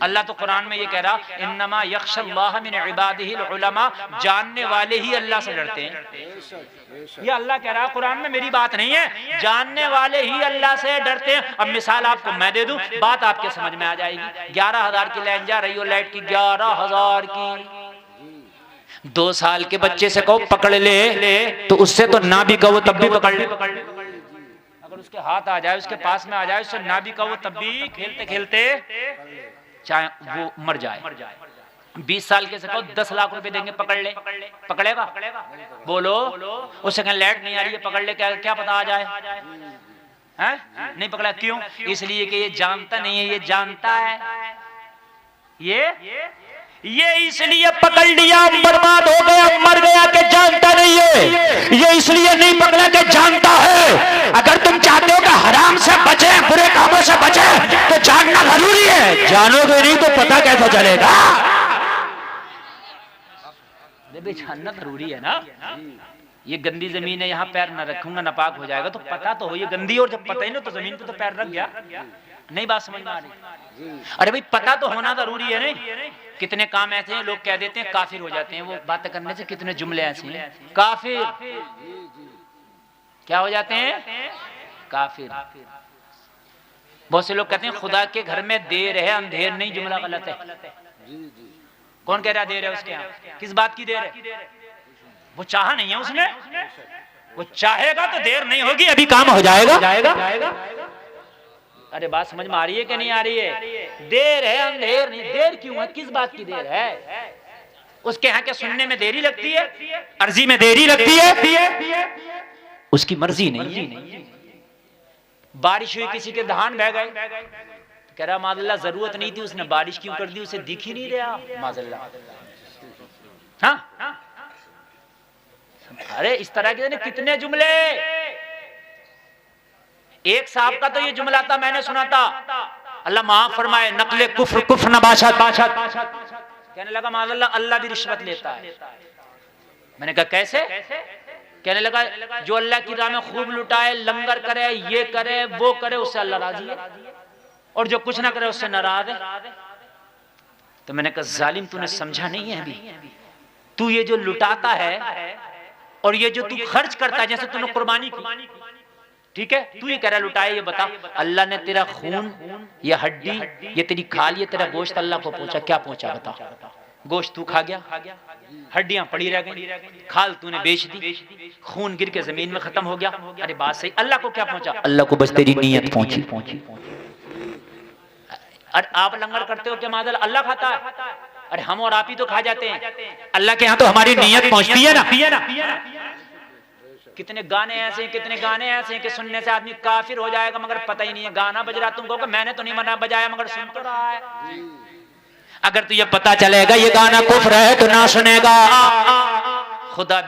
अल्लाह तो कुरान में ये कह रहा इन्नमा यख्शल्लाह मिन इबादिहिल उलमा, जानने वाले ही अल्लाह से डरते हैं। ये अल्लाह कह रहा कुरान में, मेरी बात नहीं है, जानने वाले ही अल्लाह से डरते हैं। अब मिसाल आपको मैं दे दूं, बात आपके समझ में आ जाएगी। 11,000 की लाइन जा रही हो, लाइट की 11,000 की, 2 साल के बच्चे से कहो पकड़ ले तो उससे तो ना भी कहो तब भी पकड़ ले। अगर उसके हाथ आ जाए, उसके पास में आ जाए, उससे ना भी कहो तब भी खेलते खेलते चाहे वो मर जाए। 20 साल के से कहो 10 लाख रुपए देंगे पकड़ ले, पकड़ेगा? बोलो। उससे कहें लाइट नहीं आ रही है पकड़ ले, क्या पता आ जाए? हैं? नहीं पकड़ा। क्यों? इसलिए कि ये जानता नहीं है, ये जानता है। ये इसलिए पकड़ लिया बर्बाद हो गया, मर गया कि जानता नहीं है। ये इसलिए नहीं पकड़ा कि जानता है। अगर तुम चाहते हो कि हराम से बचे, बुरे कामों से बचे, तो जानना जरूरी है। जानोगे नहीं तो पता कैसा चलेगा? जानना जरूरी है ना। ये गंदी जमीन है, यहाँ पैर न रखूंगा नापाक हो जाएगा, तो पता तो हो ये गंदी, और जब पता ही ना तो जमीन पे तो पैर रख गया। नहीं बात समझ में आ रही? अरे भाई पता तो होना जरूरी है। नहीं कितने काम ऐसे हैं लोग कह देते हैं काफिर हो जाते हैं, वो बातें करने से कितने जुमले ऐसे हैं। काफिर क्या हो जाते हैं? काफिर। बहुत से लोग कहते हैं खुदा के घर में देर है अंधेर नहीं, जुमला गलत है। कौन कह रहा देर है उसके यहाँ? किस बात की देर है? वो चाह नहीं है उसमें, वो चाहेगा तो देर नहीं होगी, अभी काम हो जाएगा। अरे बात समझ में आ रही है कि नहीं आ रही है? देर है अंधेर नहीं। देर क्यों है? किस बात की देर है? उसके यहाँ के सुनने में देरी लगती है, अर्जी में देरी लगती है, उसकी मर्जी नहीं। बारिश हुई, किसी के धान बह गए, कह रहा माज़अल्लाह जरूरत नहीं थी, उसने बारिश क्यों कर दी, उसे दिख ही नहीं रहा माज़अल्लाह। हाँ, अरे इस तरह के कितने जुमले। एक साहब का तो ये जुमला था, मैंने सुना था, अल्लाह माफ फरमाए, नकले कुफ्र नबाशत। कहने लगा माज़अल्लाह अल्लाह भी रिश्वत लेता है। मैंने कहा कैसे? कहने लगा जो अल्लाह की राह में खूब लुटाए, लंगर करे, ये करे, वो करे, उससे अल्लाह राजी है, और जो कुछ ना करे उससे नाराज है। तो मैंने कहा जालिम, तूने समझा नहीं है अभी। तू ये जो लुटाता है और ये जो तू खर्च करता है, जैसे तूने कुर्बानी की, ठीक है, तू ये कह रहा लुटाए, ये बता अल्लाह ने तेरा खून, ये हड्डी, ये तेरी खाल, ये तेरा गोश्त अल्लाह को पहुंचा, क्या पहुंचा बता? गोश्त तू खा गया, हड्डियां पड़ी रह गई, खाल तूने बेच दी, खून गिर के जमीन में खत्म हो गया। अरे बात सही, अल्लाह को क्या पहुंचा? अल्लाह को बस तेरी नीयत पहुंची। अरे आप लंगर करते हो क्या माज़अल्लाह अल्लाह खाता है? अरे हम और आप ही तो खा जाते हैं, अल्लाह के यहाँ तो हमारी नीयत पहुंचती है ना। कितने गाने ऐसे हैं कि सुनने से आदमी काफिर हो जाएगा, मगर पता ही नहीं है। गाना बज रहा, तुम कहोगे मैंने तो नहीं मना बजाया, मगर सुन तो रहा है। अगर तुझे पता चलेगा ये गाना कुफ्र है तो ना सुनेगा। खुदा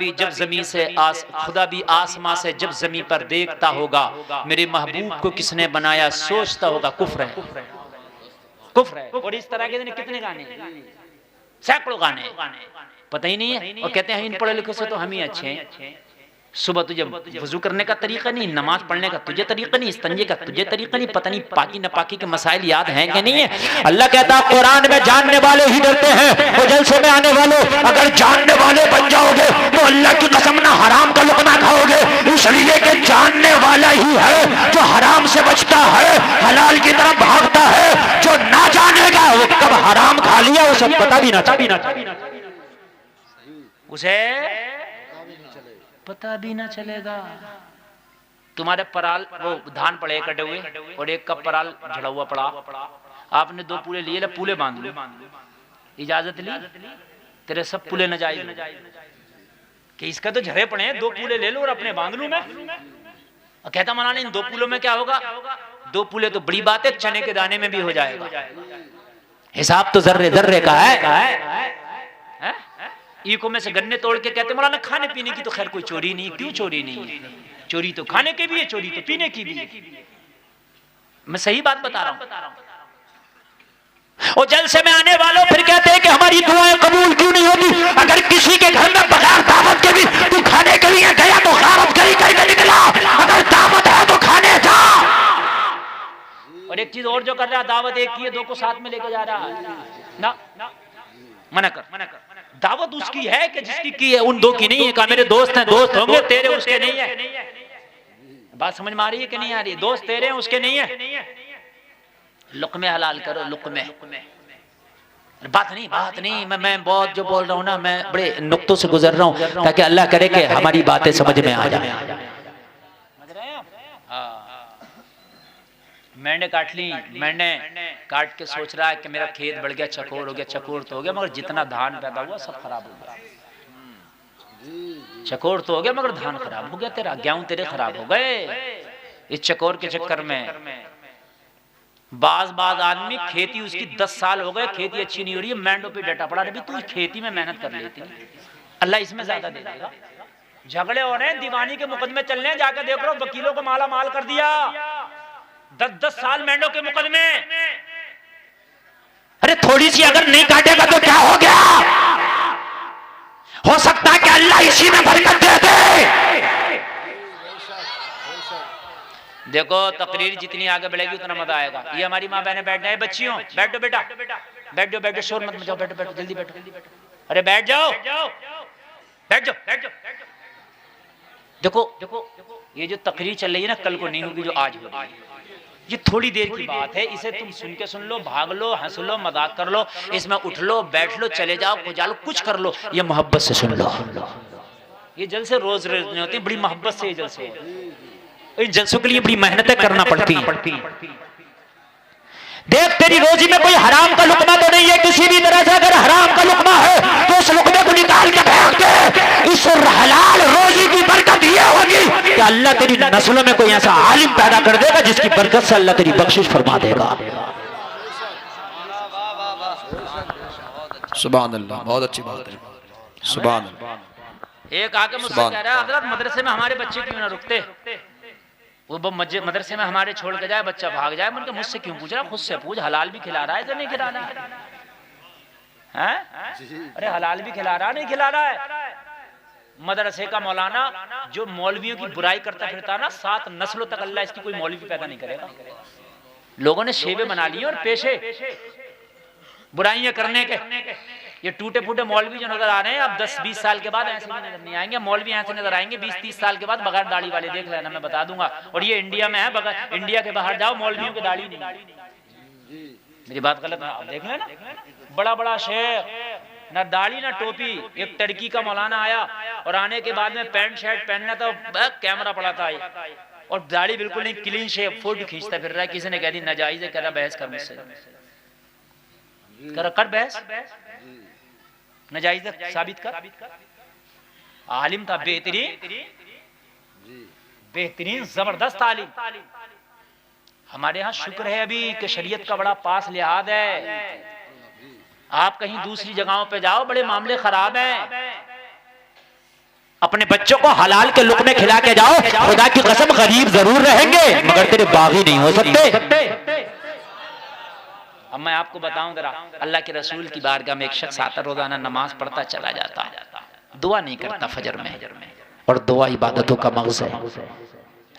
भी आसमां से जब जमीन पर देखता होगा, मेरे महबूब को किसने बनाया, सोचता होगा कुफ्र है। और इस तरह के कितने गाने, सैकड़ों गाने, पता ही नहीं है। और कहते हैं इन पढ़े लिखे से तो हम ही अच्छे हैं। सुबह तुझे वजू करने का तरीका नहीं, नमाज पढ़ने का तुझे तरीका नहीं, इस्तंजे का तुझे तरीका नहीं, पता नहीं पाकी नापाकी के मसाइल याद हैं कि नहीं है। अल्लाह कहता है कुरान में जानने वाले ही डरते हैं, वो जलसे में आने वालों अगर जानने वाले बन जाओगे तो अल्लाह की कसम ना हराम का लुक़मा खाओगे। इसलिए कि जानने वाला ही है जो हराम से बचता है, हलाल की तरफ भागता है। जो ना जानेगा वो कब हराम खा लिया उसे पता भी ना, उसे पता भी ना चलेगा। तुम्हारे पराल वो धान पड़े कटे हुए और एक का पराल झड़ा हुआ पड़ा, आपने 2 पूले लिए, पूले बांध लो, इजाजत ली, तेरे सब पूले न जाए कि इसका तो झड़े पड़े हैं, 2 पूले ले लो और अपने बांध लूं मैं। और कहता मना नहीं, इन 2 पूलों में क्या होगा? 2 पूले तो बड़ी बात है, चने के दाने में भी हो जाएगा। हिसाब तो जर्रे का है। ईको में से गन्ने तोड़ के कहते मौलाना खाने पीने की तो खैर कोई चोरी नहीं। क्यों चोरी नहीं है? चोरी तो खाने की भी है, चोरी तो पीने की भी है। मैं सही बात बता रहा हूं। और जलसे में आने वालों फिर कहते हैं कि हमारी दुआएं कबूल क्यों नहीं होती? अगर किसी के घर में बगैर दावत के भी तू खाने के लिए गया तो गारत करी करके निकला। अगर दावत है तो खाने जा। और एक चीज और जो कर रहा है, दावत एक की है, 2 को साथ में लेके जा रहा है ना, मना कर। दावत उसकी है कि जिसकी की है, उन 2 की नहीं है। कहा मेरे दोस्त हैं, दोस्त होंगे तेरे, उसके नहीं है। बात समझ में आ रही है कि नहीं आ रही है? दोस्त तेरे हैं, उसके नहीं है। लुक़मे हलाल करो, लुक़मे। बात नहीं मैं बहुत जो बोल रहा हूँ ना, मैं बड़े नुक्तों से गुजर रहा हूँ ताकि अल्लाह करे कि हमारी बातें समझ में आ जाए। मैंने काट ली, मैंने काट के सोच रहा है कि मेरा खेत बढ़ गया, चकोर हो गया। चकोर तो हो गया मगर जितना धान पैदा हुआ सब खराब हो गया। चकोर तो हो गया मगर धान खराब हो गया, तेरा गेहूं तेरे खराब हो गए। इस चकोर के चक्कर में बाज आदमी खेती उसकी 10 साल हो गए, खेती अच्छी नहीं हो रही है, मैंडो पे डटा पड़ा। अभी तू खेती में मेहनत कर लेती, अल्लाह इसमें ज्यादा दे देगा। झगड़े हो रहे हैं, दीवानी के मुकदमे चल रहे हैं, जाकर देख लो वकीलों को माला माल कर दिया। 10 साल मेंढों के मुकदमे। अरे थोड़ी सी अगर नहीं काटेगा तो क्या हो गया? हो सकता है कि अल्लाह इसी में बरकत दे दे। देखो तकरीर जितनी आगे बढ़ेगी उतना मजा आएगा। ये हमारी माँ बहनें बैठ जाए, बच्चियों बैठो बेटा, बैठो, शोर मत मचाओ, बैठो जल्दी बैठो। अरे बैठ जाओ। देखो ये जो तकरीर चल रही है ना, कल को नहीं होगी, जो आज होगी। ये थोड़ी देर की बात है, इसे तुम सुन लो, भाग लो, हंस लो, मजाक कर लो, इसमें उठ लो, बैठ लो, चले जाओ, कुछ कर लो। ये मोहब्बत से सुन लो। ये जलसे रोज रोज नहीं होती, बड़ी मोहब्बत से ये जलसे होते हैं। इन जलसों के लिए बड़ी मेहनतें करना पड़ती हैं। देख तेरी रोजी में कोई हराम का लुकमा तो नहीं है किसी भी तरह से, अगर हराम का लुकमा है तो उस लुकमे को निकाल के फेंक दे। इस हलाल रोजी की बरकत ये होगी कि अल्लाह तेरी नस्लों में कोई ऐसा आलिम पैदा कर देगा जिसकी बरकत से अल्लाह तेरी बख्शिश फरमा देगा। सुभान अल्लाह, बहुत अच्छी बात है। सुभान अल्लाह। एक आके मुझसे कह रहा है हजरत मदरसे में हमारे बच्चे क्यों ना रुकते, वो मदरसे में हमारे छोड़ के जाए बच्चा भाग जाए। मैंने कहा मुझसे क्यों पूछ रहा, खुद से पूछ, हलाल भी खिला रहा है या नहीं खिला रहा है? अरे हलाल भी खिला रहा नहीं खिला रहा है। मदरसे का मौलाना जो मौलवियों की बुराई करता फिरता ना, 7 नस्लों तक अल्लाह इसकी कोई मौलवी पैदा नहीं करेगा। लोगों ने शेबे बना लिए और पेशे बुराइयां करने के। ये टूटे फूटे मौलवी जो नजर आ रहे हैं अब 10-20 साल के बाद ऐसे नजर नहीं आएंगे। मौलवी ऐसे नजर आएंगे 20-30 साल के बाद बगैर दाढ़ी वाले, देख लेना मैं बता दूंगा। और ये इंडिया में है, बगैर इंडिया के बाहर जाओ मौलवियों की दाढ़ी नहीं। मेरी बात गलत है? देख लेना, बड़ा बड़ा शेख, ना दाढ़ी ना टोपी। एक टर्की का मौलाना आया और आने के बाद में पैंट शर्ट पहनना तो कैमरा पड़ा था और दाढ़ी बिल्कुल नहीं, क्लीन शेव, फोटो खींचता फिर रहा है। किसी ने कह दी नाजायज है, कह रहा बहस कर मुझसे, कर बहस, नाजायज साबित कर। आलिम था, बेहतरीन जबरदस्त आलिम। हमारे यहाँ शुक्र है अभी कि शरीयत का बड़ा पास लिहाज है। आप कहीं दूसरी जगहों पे जाओ बड़े मामले खराब हैं। अपने बच्चों को हलाल के लुक़मे खिला के जाओ, खुदा की कसम गरीब जरूर रहेंगे मगर तेरे बागी नहीं हो सकते। अब मैं आपको बताऊं जरा, अल्लाह के रसूल की बारगाह में एक शख्स आता, रोजाना नमाज पढ़ता चला जाता, दुआ नहीं करता फजर में, और दुआ इबादतों का मग़ज़ है।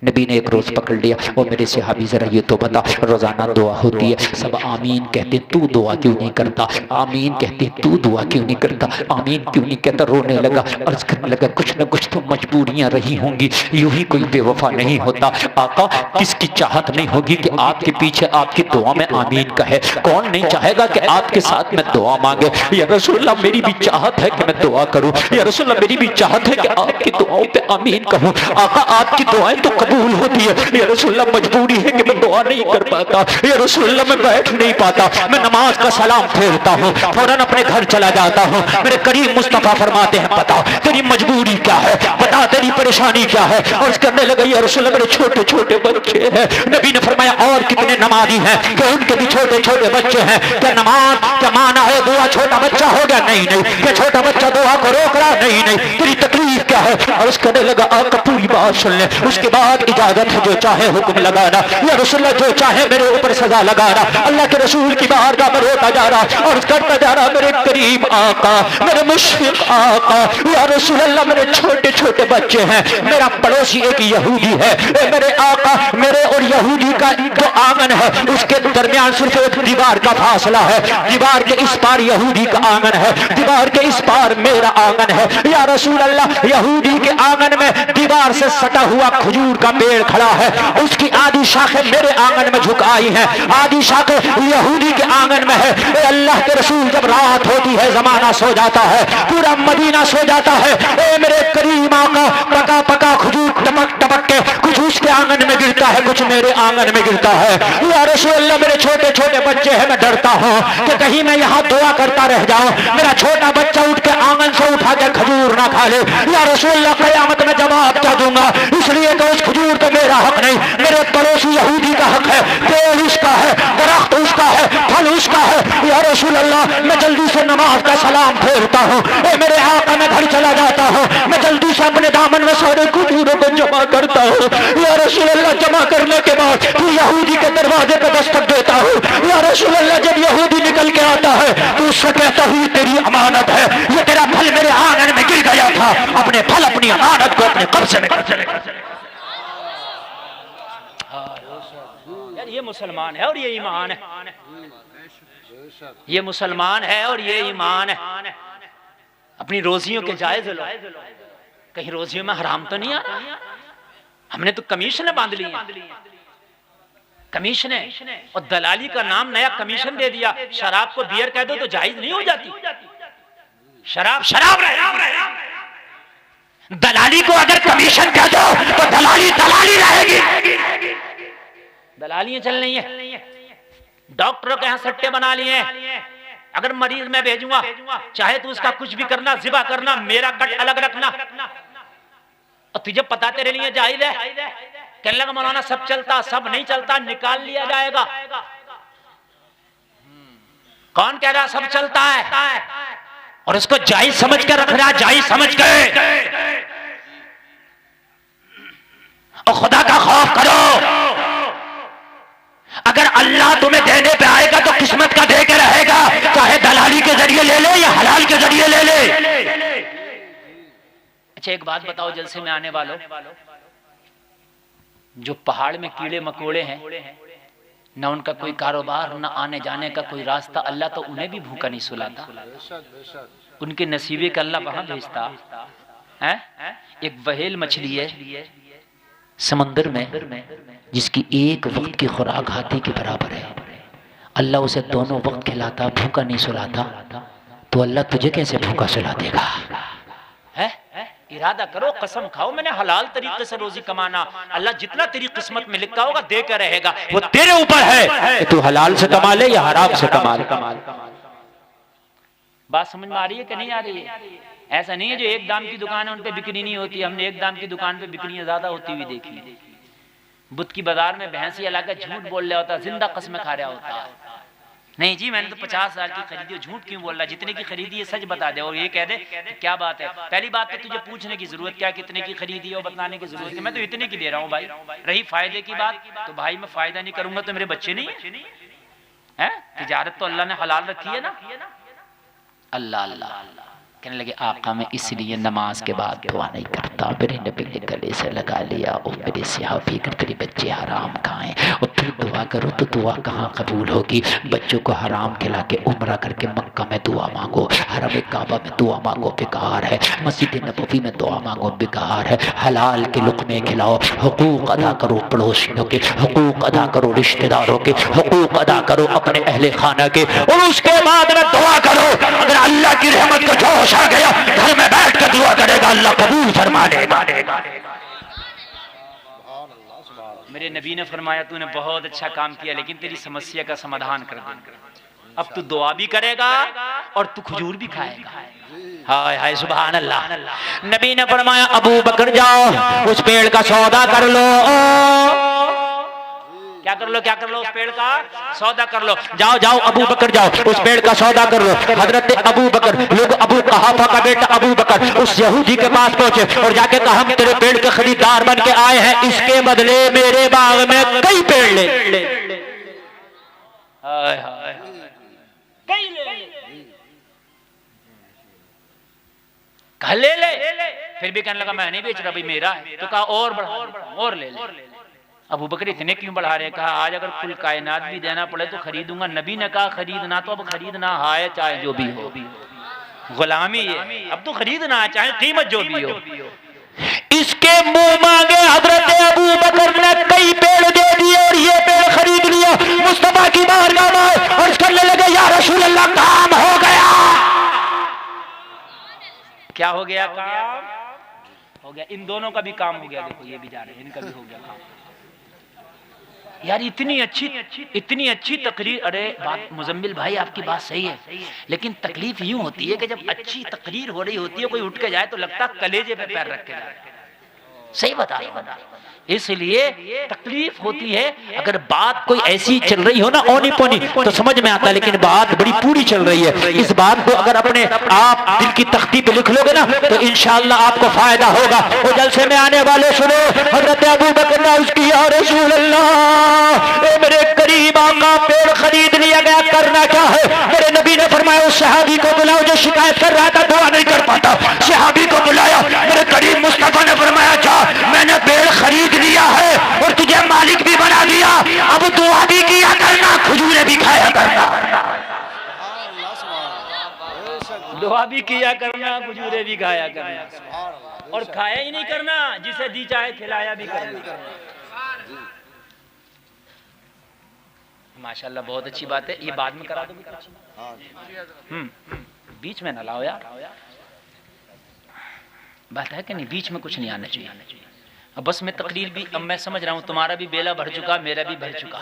नबी ने एक रोज पकड़ लिया, वो मेरे सहाबी जरा ये तो बता, रोजाना दुआ होती है, सब आमीन कहते, तू दुआ क्यों नहीं करता? आमीन कहते, तू दुआ क्यों नहीं करता? आमीन क्यों नहीं कहता? रोने लगा, अर्ज करने लगा, कुछ न कुछ तो मजबूरियां रही होंगी, यूं ही कोई बेवफा नहीं होता। आका, किसकी चाहत नहीं होगी कि आपके पीछे आपकी दुआ में आमीन कहे? कौन नहीं चाहेगा कि आपके साथ में दुआ मांगे? या रसूलल्लाह मेरी भी चाहत है कि मैं दुआ करूं, या रसूलल्लाह मेरी भी चाहत है कि आपकी दुआओं पे आमीन कहूं। आका, आपकी दुआएं तो कबूल होती है, या रसूलल्लाह मजबूरी है कि मैं दुआ नहीं कर पाता, या रसूलल्लाह मैं बैठ नहीं पाता, मैं नमाज का सलाम फेरता हूँ, फौरन अपने घर चला जाता हूँ। मेरे करीम मुस्तफा फरमाते हैं, बता तेरी मजबूरी क्या है, बता तेरी परेशानी क्या है? और करने लगे, या रसूलल्लाह मेरे छोटे छोटे बच्चे हैं। नबी ने फरमाया, और कितने नमाजी हैं कि उनके भी छोटे छोटे बच्चे हैं? क्या नमाज क्या माना है दुआ छोटा बच्चा हो गया? नहीं नहीं। क्या छोटा बच्चा दुआ को रोक रहा? नहीं नहीं। तेरी तकलीफ क्या है? और करने लगा, आका पूरी बात सुन ले, उसके बाद इजाजत है जो चाहे हुक्म लगाना, या रसूलल्लाह जो चाहे मेरे ऊपर सजा लगाना। अल्लाह के रसूल की बारगाह में रोता जा रहा और करता जा रहा, मेरे करीम आका, मेरे मुशफिक आका, या रसूलल्लाह मेरे छोटे छोटे बच्चे हैं, मेरा पड़ोसी एक यहूदी है, मेरे आका, मेरे और यहूदी का जो आंगन है उसके दरमियान सिर्फ एक दीवार का फासला है, दीवार के इस पार यहूदी का आंगन है, दीवार के इस पार मेरा आंगन है। या रसूल अल्लाह, यहूदी के आंगन में दीवार से सटा हुआ खजूर का पेड़ खड़ा है, उसकी आधी शाखें मेरे आंगन में झुकाई हैं, आधी शाखें यहूदी के आंगन में है। ए अल्लाह के रसूल, जब रात होती है जमाना सो जाता है, पूरा मदीना सो जाता है, ए मेरे करीम आका, पका पका खजूर टपक टपक के कुछ उसके आंगन में गिरता है, कुछ मेरे आंगन में गिरता है। या रसूल अल्लाह, मेरे छोटे छोटे बच्चे हैं, मैं डरता हूँ कि कहीं मैं यहाँ दुआ करता रह जाऊं, मेरा छोटा बच्चा उठ के आंगन से उठा के खजूर ना खा ले। या रसूल अल्लाह, क़यामत में जवाब क्या दूंगा? इसलिए तो उस खजूर पे मेरा हक नहीं, मेरे पड़ोसी यहूदी का हक है, पेड़ उसका है, दरख्त उसका है, फल उसका है। या रसूल अल्लाह, मैं जल्दी से नमाज का सलाम फेरता हूँ, मेरे आका मैं घर चला जाता हूँ, मैं जल्दी से अपने दामन में सारे खजूरों को जमा करता हूँ। या रसूल अल्लाह, जमा करने के बाद फिर यहूदी के दरवाजे पर दस्तक देता हूँ। या रसूल अल्लाह, जब यहूदी निकल के आता है तो उससे कहता हूँ, तेरी अमानत है, ये तेरा फल मेरे आंगन में गिर गया था, अपने फल अपनी अमानत को अपने कब्जे में कर। यार ये मुसलमान है और ये ईमान है, ये मुसलमान है और ये ईमान है। अपनी रोजियों के जायज लो, कहीं रोजियों में हराम तो नहीं आ रहा? हमने तो कमीशन बांध ली, कमीशन और दलाली का नाम नया कमीशन दे दिया। शराब को बियर कह दो तो जायज नहीं हो जाती, शराब शराब रहे दलाली को अगर कमीशन कह दो तो दलाली दलाली रहेगी। दलालियां चल रही है, डॉक्टरों के यहाँ सट्टे बना लिए। अगर मरीज मैं भेजूंगा, चाहे तू उसका कुछ भी करना, जिबा करना, मेरा कट अलग रखना, और तुझे पता तेरे लिए जाहिर है। कहने लगा मौलाना सब चलता, सब नहीं चलता, निकाल लिया जाएगा। कौन कह रहा सब चलता है? और इसको जायज समझ के रख रहा, जायज समझ के। और खुदा का खौफ करो, अगर अल्लाह तुम्हें देने पे आएगा तो किस्मत का दे के रहेगा, चाहे दलाली के जरिए ले ले या हलाल के जरिए ले ले। अच्छा एक बात बताओ जलसे में आने वालों, जो पहाड़ में कीड़े मकोड़े हैं, न उनका कोई कारोबार, न आने जाने का कोई रास्ता, अल्लाह तो उन्हें भी भूखा नहीं सुलाता। उनके नसीबे का अल्लाह वहां भेजता है। एक वहेल मछली है समंदर में, जिसकी एक वक्त की खुराक हाथी के बराबर है। अल्लाह उसे दोनों वक्त खिलाता, भूखा नहीं सुलाता, तो अल्लाह तुझे कैसे भूखा सुला देगा? है? इरादा करो, कसम खाओ, मैंने हलाल तरीके से रोजी कमाना, अल्लाह जितना तेरी किस्मत में लिखा होगा दे कर रहेगा। वो तेरे ऊपर है कि तू हलाल से कमा ले या हराम से कमा ले। बात समझ में आ रही है कि नहीं आ रही है? ऐसा नहीं है जो एक दाम की दुकान है उन पे बिक्री नहीं होती। हमने एक दाम की दुकान पे बिक्रियां ज्यादा होती हुई देखी। बुत की बाजार में भैंसिया लाकर झूठ बोल रहा होता, जिंदा कसम खा रहा होता। नहीं जी मैंने तो 50,000 की खरीदी है, झूठ क्यों बोल रहा? जितने की खरीदी है सच बता दे, और ये कह दे क्या बात है। पहली बात तो तुझे पूछने की जरूरत क्या, कितने की खरीदी है और बताने की जरूरत है। मैं तो इतने की दे रहा हूँ भाई। रही फायदे की बात, तो भाई मैं फायदा नहीं करूंगा तो मेरे बच्चे नहीं है। तिजारत तो अल्लाह ने हलाल रखी है ना। अल्लाह अल्लाह कहने लगे आका मैं इसलिए नमाज के बाद दुआ नहीं करता। मेरे नबी ने गले से लगा लिया, और मेरे सहाबी अगर तेरे बच्चे हराम खाएं और फिर दुआ करो तो दुआ कहाँ कबूल होगी? बच्चों को हराम खिला के उम्रा करके मक्का में दुआ मांगो, हरम काबा में दुआ मांगो, बेकार है। मस्जिद नबवी में दुआ मांगो, बेकार है। हलाल के लुक़मे खिलाओ, हुकूक अदा करो पड़ोसियों के, हुकूक अदा करो रिश्तेदारों के, हुकूक अदा करो अपने अहले खाना के, और उसके बाद में दुआ करो। अगर अल्लाह की रहमत का जोश आ गया, घर में बैठ कर दुआ करेगा, अल्लाह कबूल फरमा देगा। मेरे नबी ने फरमाया तूने बहुत अच्छा काम किया, लेकिन तेरी समस्या का समाधान कर देंगे। अब तू दुआ भी करेगा और तू खजूर भी खाएगा। हाय हाय सुभान अल्लाह। नबी ने फरमाया अबू बकर जाओ उस पेड़ का सौदा कर लो। क्या कर लो? क्या कर लो? उस पेड़ का सौदा कर लो। जाओ जाओ अबू बकर जाओ उस पेड़ का सौदा कर लो। हजरत अबू बकर, लोग अबू कहाफा का बेटा अबू बकर उस यहूदी के पास पहुंचे और जाके कहा हम तेरे पेड़ के खरीदार बन के आए हैं, इसके बदले मेरे बाग में कई पेड़ ले। हाय हाय कई ले कहा ले ले। फिर भी कहने लगा मैं नहीं बेच रहा भाई, मेरा है। तो कहा और बढ़ा और ले ले। अबू बकर इतने क्यों बढ़ा रहे? कहा आज अगर कुल कायनात भी देना पड़े तो खरीदूंगा। नबी ने कहा खरीदना तो अब खरीदना है, चाहे जो भी हो, गुलामी है। अब तो खरीदना है चाहे कीमत जो भी हो। इसके मुंह मांगे हजरत अबू बकर ने कई पेड़ दे दिए और ये पेड़ खरीद लिया। मुस्तफा की बारगाह में अर्ज करने लगे या रसूल अल्लाह काम हो गया। क्या हो गया? काम हो गया। इन दोनों का भी काम हो गया। देखो ये भी जा रहे हैं, इनका भी हो गया काम। यार इतनी अच्छी तकरीर। अरे बात मुजम्मिल भाई आपकी बात सही है, लेकिन तकलीफ यूं होती है कि जब अच्छी तकरीर हो रही होती है कोई उठ के जाए तो लगता कलेजे पे पैर रख के जाए। सही बता, इसलिए तकलीफ होती है। अगर बात कोई ऐसी चल रही हो ना ओनी पोनी तो समझ में आता, लेकिन बात बड़ी पूरी चल रही है। इस बात को अगर अपने आप दिल की तख्ती पे लिख लोगे ना तो इंशाअल्लाह आपको फायदा होगा। वो जलसे में आने वाले सुनो, हजरत अबू बकर ने उसकी या रसूल अल्लाह मेरे करीब आका पेड़ खरीद लिया गया, करना क्या है? मेरे नबी ने फरमाया उस सहाबी को बुलाओ जो शिकायत कर रहा था दुआ नहीं कर पाता। सहाबी को बुलाया, मेरे करीब मुस्तफा ने फरमाया जा मैंने पेड़ खरीद लिया है और तुझे मालिक भी बना दिया, अब दुआ भी किया करना, खजूरें भी खाया करना। दुआ भी किया करना, खजूरें भी खाया करना, और खाया ही नहीं करना, जिसे दी चाहे खिलाया भी करना। माशाल्लाह बहुत अच्छी बात है। ये बाद में करा दोगे? बीच में ना लाओ यार। बात है कि नहीं, बीच में कुछ नहीं आना चाहिए। अब बस मैं तकरीर भी, अब मैं समझ रहा हूँ तुम्हारा भी बेला भर चुका, मेरा भी भर चुका।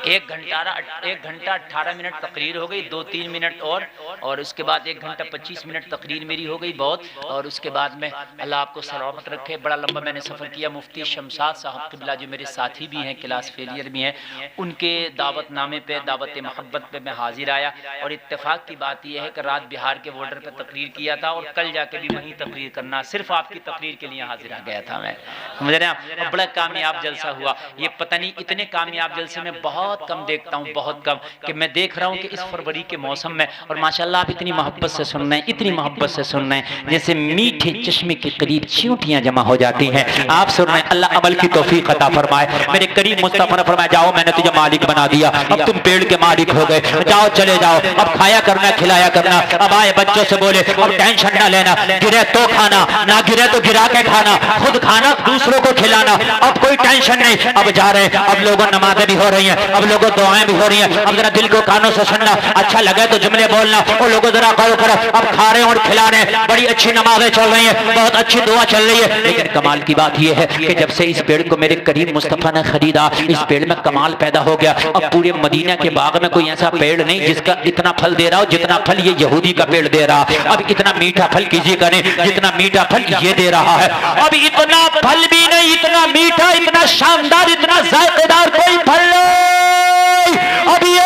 1 घंटा 18 मिनट तकरीर हो गई, 2-3 मिनट और उसके बाद 1 घंटा 25 मिनट तकरीर मेरी हो गई बहुत। और उसके बाद में अल्लाह आपको सलामत रखे। बड़ा लंबा मैंने सफ़र किया। मुफ्ती शमशाद साहब क़िबला जो मेरे साथी भी हैं, क्लास फेलियर भी हैं, उनके दावतनामे पे, दावत मोहब्बत पे मैं हाजिर आया। और इत्तेफाक की बात यह है कि रात बिहार के बॉर्डर पर तकरीर किया था और कल जाके भी वहीं तकरीर करना, सिर्फ आपकी तकरीर के लिए हाजिर आ गया था मैं, समझ रहे हैं आप। और बड़ा कामयाब जलसा हुआ। ये पता नहीं इतने कामयाब जलसे में बहुत कम देखता हूँ, बहुत कम, कि मैं देख रहा हूँ कि इस फरवरी के मौसम में, और माशाल्लाह आप इतनी मोहब्बत से सुन रहे हैं, इतनी मोहब्बत से सुन रहे हैं, जैसे मीठे चश्मे के करीब चींटियां जमा हो जाती हैं। आप सुन रहे हैं, अल्लाह अमल की तौफीक अता फरमाए। मेरे करीम मुस्तफा ने फरमाया, जाओ मैंने तुझे मालिक बना दिया, अब तुम पेड़ के मालिक हो गए, जाओ चले जाओ, अब खाया करना, खिलाया करना। अब आए बच्चों से बोले, अब टेंशन ना लेना, गिरे तो खाना, ना गिरे तो गिरा के खाना, खुद खाना दूसरों को खिलाना, अब कोई टेंशन नहीं। अब जा रहे हैं, अब लोगों नमाजें भी हो रही हैं, अब लोगों दुआएं भी हो रही हैं। अब जरा दिल को कानों से सुनना, अच्छा लगे तो जुमले बोलना, और लोगों जरा करो करो। अब खा रहे हैं और खिला रहे हैं, बड़ी अच्छी नमाजें चल रही हैं, बहुत अच्छी दुआ चल रही है। लेकिन कमाल की बात यह है कि जब से इस पेड़ को मेरे करीम मुस्तफा ने खरीदा, इस पेड़ में कमाल पैदा हो गया। अब पूरे मदीना के बाग में कोई ऐसा पेड़ नहीं जिसका इतना फल दे रहा हो जितना फल ये यहूदी का पेड़ दे रहा। अब इतना मीठा फल किसी का नहीं जितना मीठा फल ये दे रहा है। अब इतना फल भी नहीं, इतना मीठा, इतना शानदार, इतना जायकेदार कोई फल नहीं। अब ये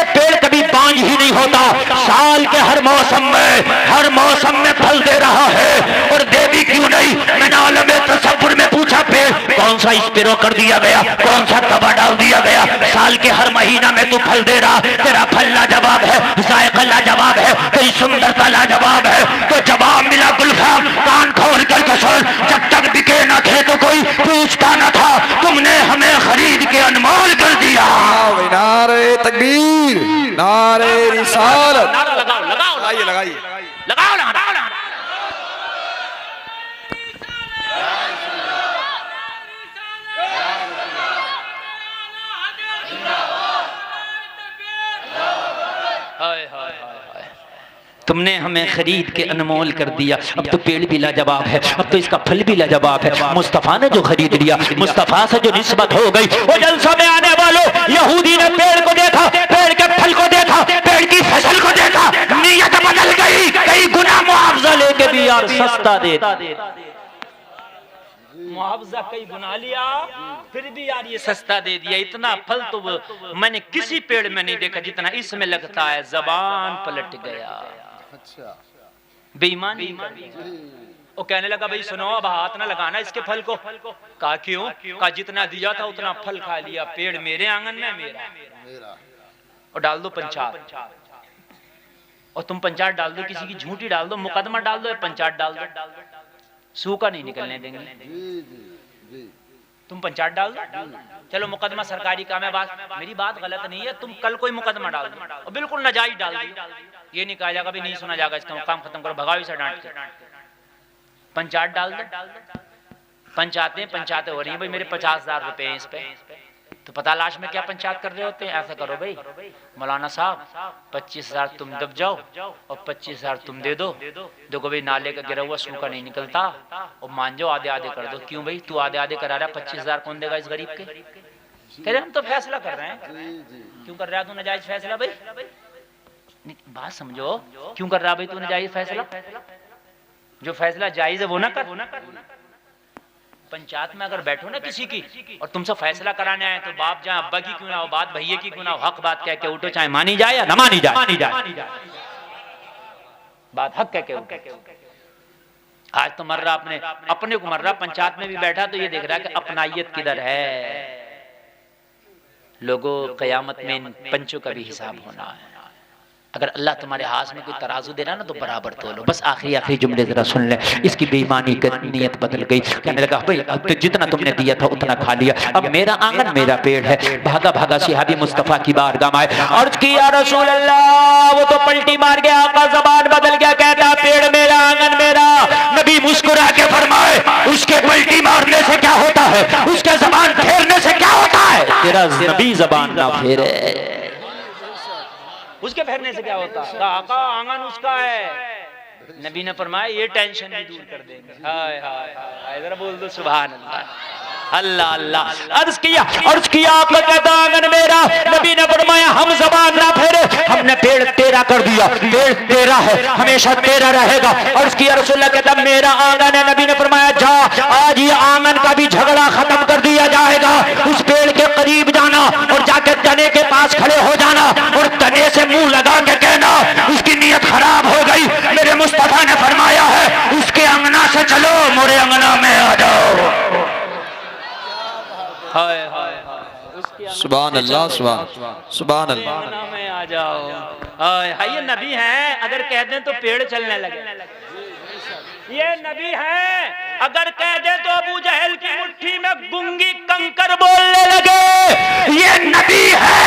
पेड़ कभी बांझ ही नहीं होता, साल के हर मौसम में फल दे रहा है। और दे भी क्यों नहीं, मैंने आलम तसव्वुर में पूछा, पेड़ कौन सा स्प्रे कर दिया गया, कौन सा दवा डाल दिया गया, साल के हर महीना में तू फल दे रहा, तेरा फल लाजवाब है, जायका लाजवाब है, तेरी सुंदरता लाजवाब है। तो जवाब मिला गुलफाम, कान खोल कर सुन, जब तक बिके ना थे तो कोई पूछता न था, तुमने हमें खरीद के अनमोल कर दिया। नारे तकबीर, नारे रिसालत, लगाइए लगाइए लगाओ। तुमने हमें खरीद के अनमोल कर दिया। अब तो पेड़ भी लाजवाब है, अब तो इसका फल भी लाजवाब है। मुस्तफा ने जो खरीद लिया, मुस्तफा से जो निस्बत हो गई, वो जलसा में आने वालों, यहूदी ने पेड़ को देखा, पेड़ के फल को देखा, पेड़ की फसल को देखा, नीयत बदल गई, कई गुना मुआवजा लेके भी यार सस्ता दे, मुआवजा कई गुना लिया, फिर भी यार ये सस्ता दे दिया। इतना फल तो मैंने किसी पेड़ में नहीं देखा जितना इसमें लगता है। जबान पलट गया, बेईमानी। वो कहने लगा, भाई सुनो, अब हाथ ना लगाना इसके फल को। कहा क्यों? कहा जितना दिया था उतना फल खा लिया, पेड़ मेरे आंगन में मेरा। और डाल दो पंचायत, और तुम पंचायत डाल दो, किसी की झूठी डाल दो, मुकदमा डाल दो, पंचायत डाल दो, सूखा नहीं निकलने देंगे। तुम पंचायत डाल दो, चलो मुकदमा सरकारी काम है, मेरी बात गलत नहीं है, तुम कल कोई मुकदमा डाल दो और बिल्कुल नाजायज डाल दो, ये नहीं कहा जाएगा, नहीं सुना जाएगा, इसका काम खत्म करो, भगाओ इसे डांट के। पंचायत डाल दो, पंचायतें हो रही है, भाई मेरे 50,000 रुपए हैं इस पे, तो पता लाश में क्या पंचायत कर रहे होते हैं। ऐसा करो भाई मौलाना साहब, 25,000 तुम दब जाओ और 25,000 तुम दे दो। देखो भाई नाले का गिरा हुआ सूखा नहीं निकलता, और मान जाओ आधे आधे कर दो। क्यों भाई तू आधे आधे करा रहा है, 25,000 कौन देगा इस गरीब के? कह रहे हम तो फैसला कर रहे हैं। क्यों कर रहा है तू नाजायज फैसला भाई? बात समझो, क्यों कर रहा भाई तू नाजायज फैसला? जो फैसला जायज है वो ना कर। पंचायत में अगर बैठो ना किसी की और तुमसे फैसला कराने आए, तो बाप जहाँ अब्बा की क्यों ना हो, बात भैया की क्यों ना हो, हक बात कह के उठो, चाहे मानी जाए या ना मानी जाए, बात हक कह के उठो। आज तो मर रहा अपने को मर रहा, पंचायत में भी बैठा तो ये देख रहा है कि अपनाइयत किधर है। लोगों क़यामत में इन पंचों का भी हिसाब होना है। अगर अल्लाह तुम्हारे हाथ में कोई तराजू दे रहा ना तो बराबर तोलो। बस आखिरी जुमले जरा सुन ले। इसकी बेईमानी की नीयत बदल गई, कहने लगा भाई अब तो जितना तुमने दिया था उतना खा लिया, अब मेरा आंगन मेरा पेड़ है। भागा भागा सहाबी मुस्तफा की बारगाह में आए, अर्ज की या रसूल अल्लाह। वो तो पलटी मार गया, आका ज़बान बदल गया, कहता पेड़ मेरा आंगन मेरा। नबी मुस्कुरा के फरमाए, उसके पलटी मारने से क्या होता है, उसके ज़बान फेरने से क्या होता है? तेरा नबी ज़बान ना फेरे, उसके फेरने से क्या होता है? आका आंगन उसका है, नबी ने फरमाया ये टेंशन भी दूर कर देंगे। हाय हाय हाय, जरा बोल दो सुभान अल्लाह। अल्लाह अल्लाह। अर्ज किया आपका कहता आंगन मेरा। नबी ने फरमाया हम ज़बान ना फेरे, हमने पेड़ तेरा कर दिया, पेड़ तेरा है, हमेशा तेरा रहेगा। अर्ज किया रसूलुल्लाह कहता मेरा आंगन है। नबी ने फरमाया जा, आज ये आंगन का भी झगड़ा खत्म कर दिया जाएगा। उस पेड़ के करीब जाना और जाके तने के पास खड़े हो जाना और तने से मुंह लगा के कहना उसकी नीयत खराब हो गई, मेरे मुस्तफा ने फरमाया है उसके अंगना से चलो, मोरे अंगना में आ जाओ। हाय हाय हाय, सुभान अल्लाह, सुभान अल्लाह में आ जाओ। हाय हाय, ये नबी है, अगर कह दें तो पेड़ चलने लगे। ये नबी है, अगर कह दे तो अबू जहल की मुट्ठी में गुंगी कंकर बोलने लगे। ये नबी है,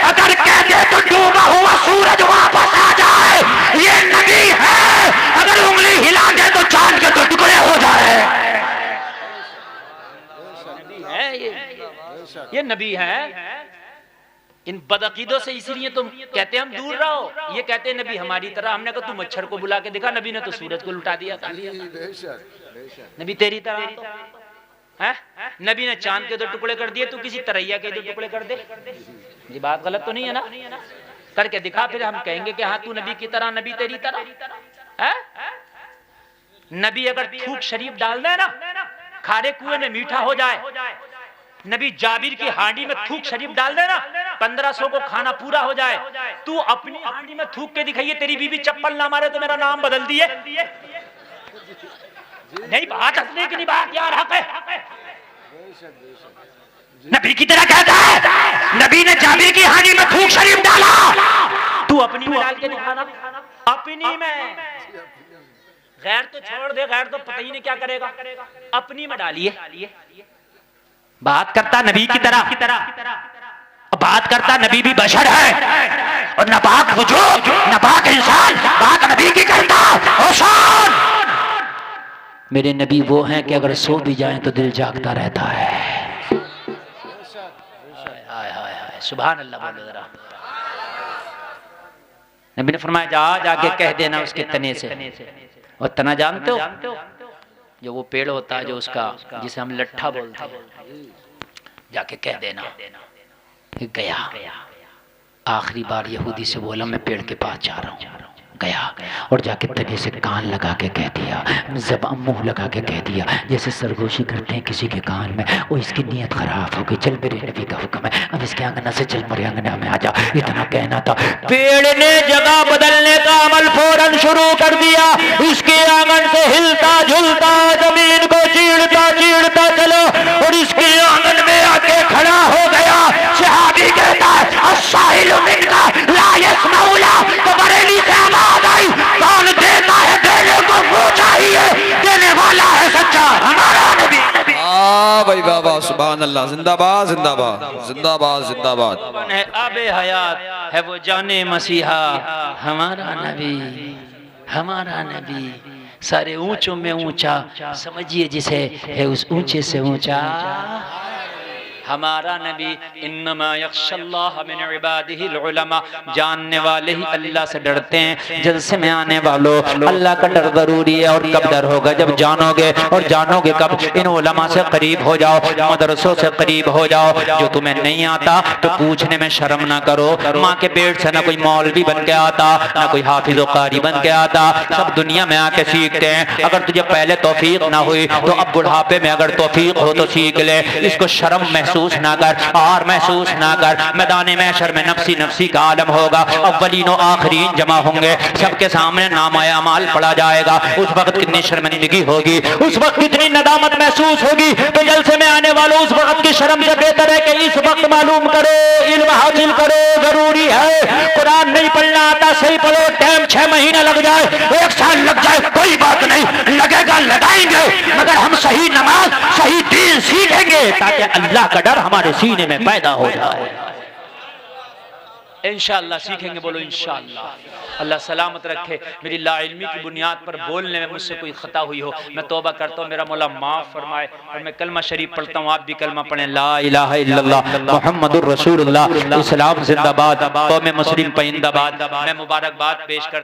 अगर कह दे तो डूबा हुआ सूरज वापस आ जाए। ये नबी है, अगर उंगली हिला दे तो चांद के तो टुकड़े हो जाए। ये नबी है। इन बदअकीदों से इसीलिए तुम कहते हम दूर रहो। ये कहते नबी हमारी तरह। हमने कहा तू मच्छर को बुला के दिखा, नबी ने तो सूरज को लुटा दिया था। नबी तेरी तरह तो है? नबी ने चांद के दो टुकड़े कर दिए, तू किसी तरैया के दो टुकड़े कर दे। ये बात गलत तो नहीं है ना? करके दिखा, फिर हम कहेंगे कि हाँ तू नबी की तरह, नबी तेरी तरह है। नबी अगर थूक शरीफ डाल दे ना, खारे कुएं में मीठा हो जाए। नबी जाबिर की हांडी में थूक शरीफ डाल देना, 1500 को खाना पूरा हो जाए। तू अपनी हांडी में थूक के दिखाइए, तेरी बीवी चप्पल ना मारे तो मेरा नाम बदल दिए। नहीं बात हंसने की नहीं, बात यार हक है। नबी की तरह कहता है, नबी ने जाबिर की हांडी में थूक शरीफ डाला, तू अपनी में डाल के दिखाना। अपनी में, गैर तो छोड़ दे, गैर तो पता ही नहीं क्या करेगा। अपनी में डालिए। बात करता नबी की तरह, बात करता नबी भी बशर है और नापाक वजूद, नापाक इंसान बात नबी की करता। होशान, मेरे नबी वो हैं कि अगर सो भी जाएं तो दिल जागता रहता है। हाय हाय हाय, सुभान अल्लाह बोलो जरा। नबी ने फरमाया जाके कह देना उसके तने से। और तना जानते हो, जो वो पेड़ होता है जो उसका, जिसे हम लट्ठा बोलते हैं, जाके कह देना गया। आखिरी बार यहूदी से बोला मैं पेड़ के पास जा रहा हूँ। गया और जाके तने से कान लगा के कह दिया, ज़बान मुंह लगा के कह दिया, जैसे सरगोशी करते हैं किसी के कान में। वो इसकी नीयत खराब हो गई, चल मेरे नबी का हुक्म है, अब इसके आंगना से चल, मेरे आंगना में आ जा। इतना कहना था, पेड़ ने जगह बदलने का अमल फौरन शुरू कर दिया। इसके आंगन से हिलता झुलता जमीन को चीरता चलो और इसके आंगन में आके खड़ा हो गया। सहाबी कहता है अस्साहिलु मिन्का ला यस्माउला, तो बरेली से आवाज आई, कौन देता है देने को वो चाहिए, देने वाला है सच्चा हमारा नबी। भाई बाबा, सुभान अल्लाह, जिंदाबाद जिंदाबाद जिंदाबाद जिंदाबाद। आबे हयात है वो जाने मसीहा, हमारा नबी, हमारा नबी। सारे ऊंचों में ऊंचा समझिए जिसे है उस ऊंचे से ऊंचा हमारा नबी। इन्नमा यख्शल्लाह मिन इबादिहिल उलमा, जानने वाले ही अल्लाह से डरते हैं। जलसे में आने वालों, अल्लाह का डर जरूरी है। और कब डर होगा? जब जानोगे। और जानोगे कब? इन उलमा से करीब हो जाओ, मदरसों से करीब हो जाओ। जो तुम्हें नहीं आता तो पूछने में शर्म ना करो। माँ के पेट से ना कोई मौलवी बन के आता, ना कोई हाफिज कारी बन के आता, सब दुनिया में आके सीखते हैं। अगर तुझे पहले तौफीक ना हुई तो अब बुढ़ापे में अगर तौफीक हो तो सीख ले। इसको शर्म महसूस ना कर और महसूस ना कर। मैदान महशर में नफ्सी नफ्सी का आलम होगा, अव्वलीन और आखिरीन जमा होंगे, सबके सामने नामाए अमाल पढ़ा जाएगा। उस वक्त कितनी शर्मिंदगी होगी, उस वक्त कितनी नदामत महसूस होगी। तो जलसे में आने वालों, उस वक्त की शर्म से बेहतर है कि इस वक्त मालूम करो, इल्म हासिल करो, जरूरी है। कुरान नहीं पढ़ना आता, सही पढ़ो। टाइम 6 महीने लग जाए, 1 साल लग जाए, कोई बात नहीं, लगेगा लगाएंगे, मगर हम सही नमाज सही दीन सीखेंगे ताकि अल्लाह का डर हमारे सीने में पैदा हो जाए। इंशाअल्लाह सीखेंगे, बोलो इंशाअल्लाह। अल्लाह सलामत रखे। मेरी लाइल्मी की बुनियाद पर बोलने में मुझसे कोई खता हुई हो, मैं तौबा करता हूँ, मेरा मौला माफ़ फरमाए। और मैं कलमा शरीफ पढ़ता हूँ, आप भी कलमा पढ़ें, ला इलाहा इल्लल्लाह मुहम्मदुर रसूलुल्लाह। इस्लाम जिंदाबाद, कौम मुस्लिम जिंदाबाद। मैं मुबारकबाद पेश करता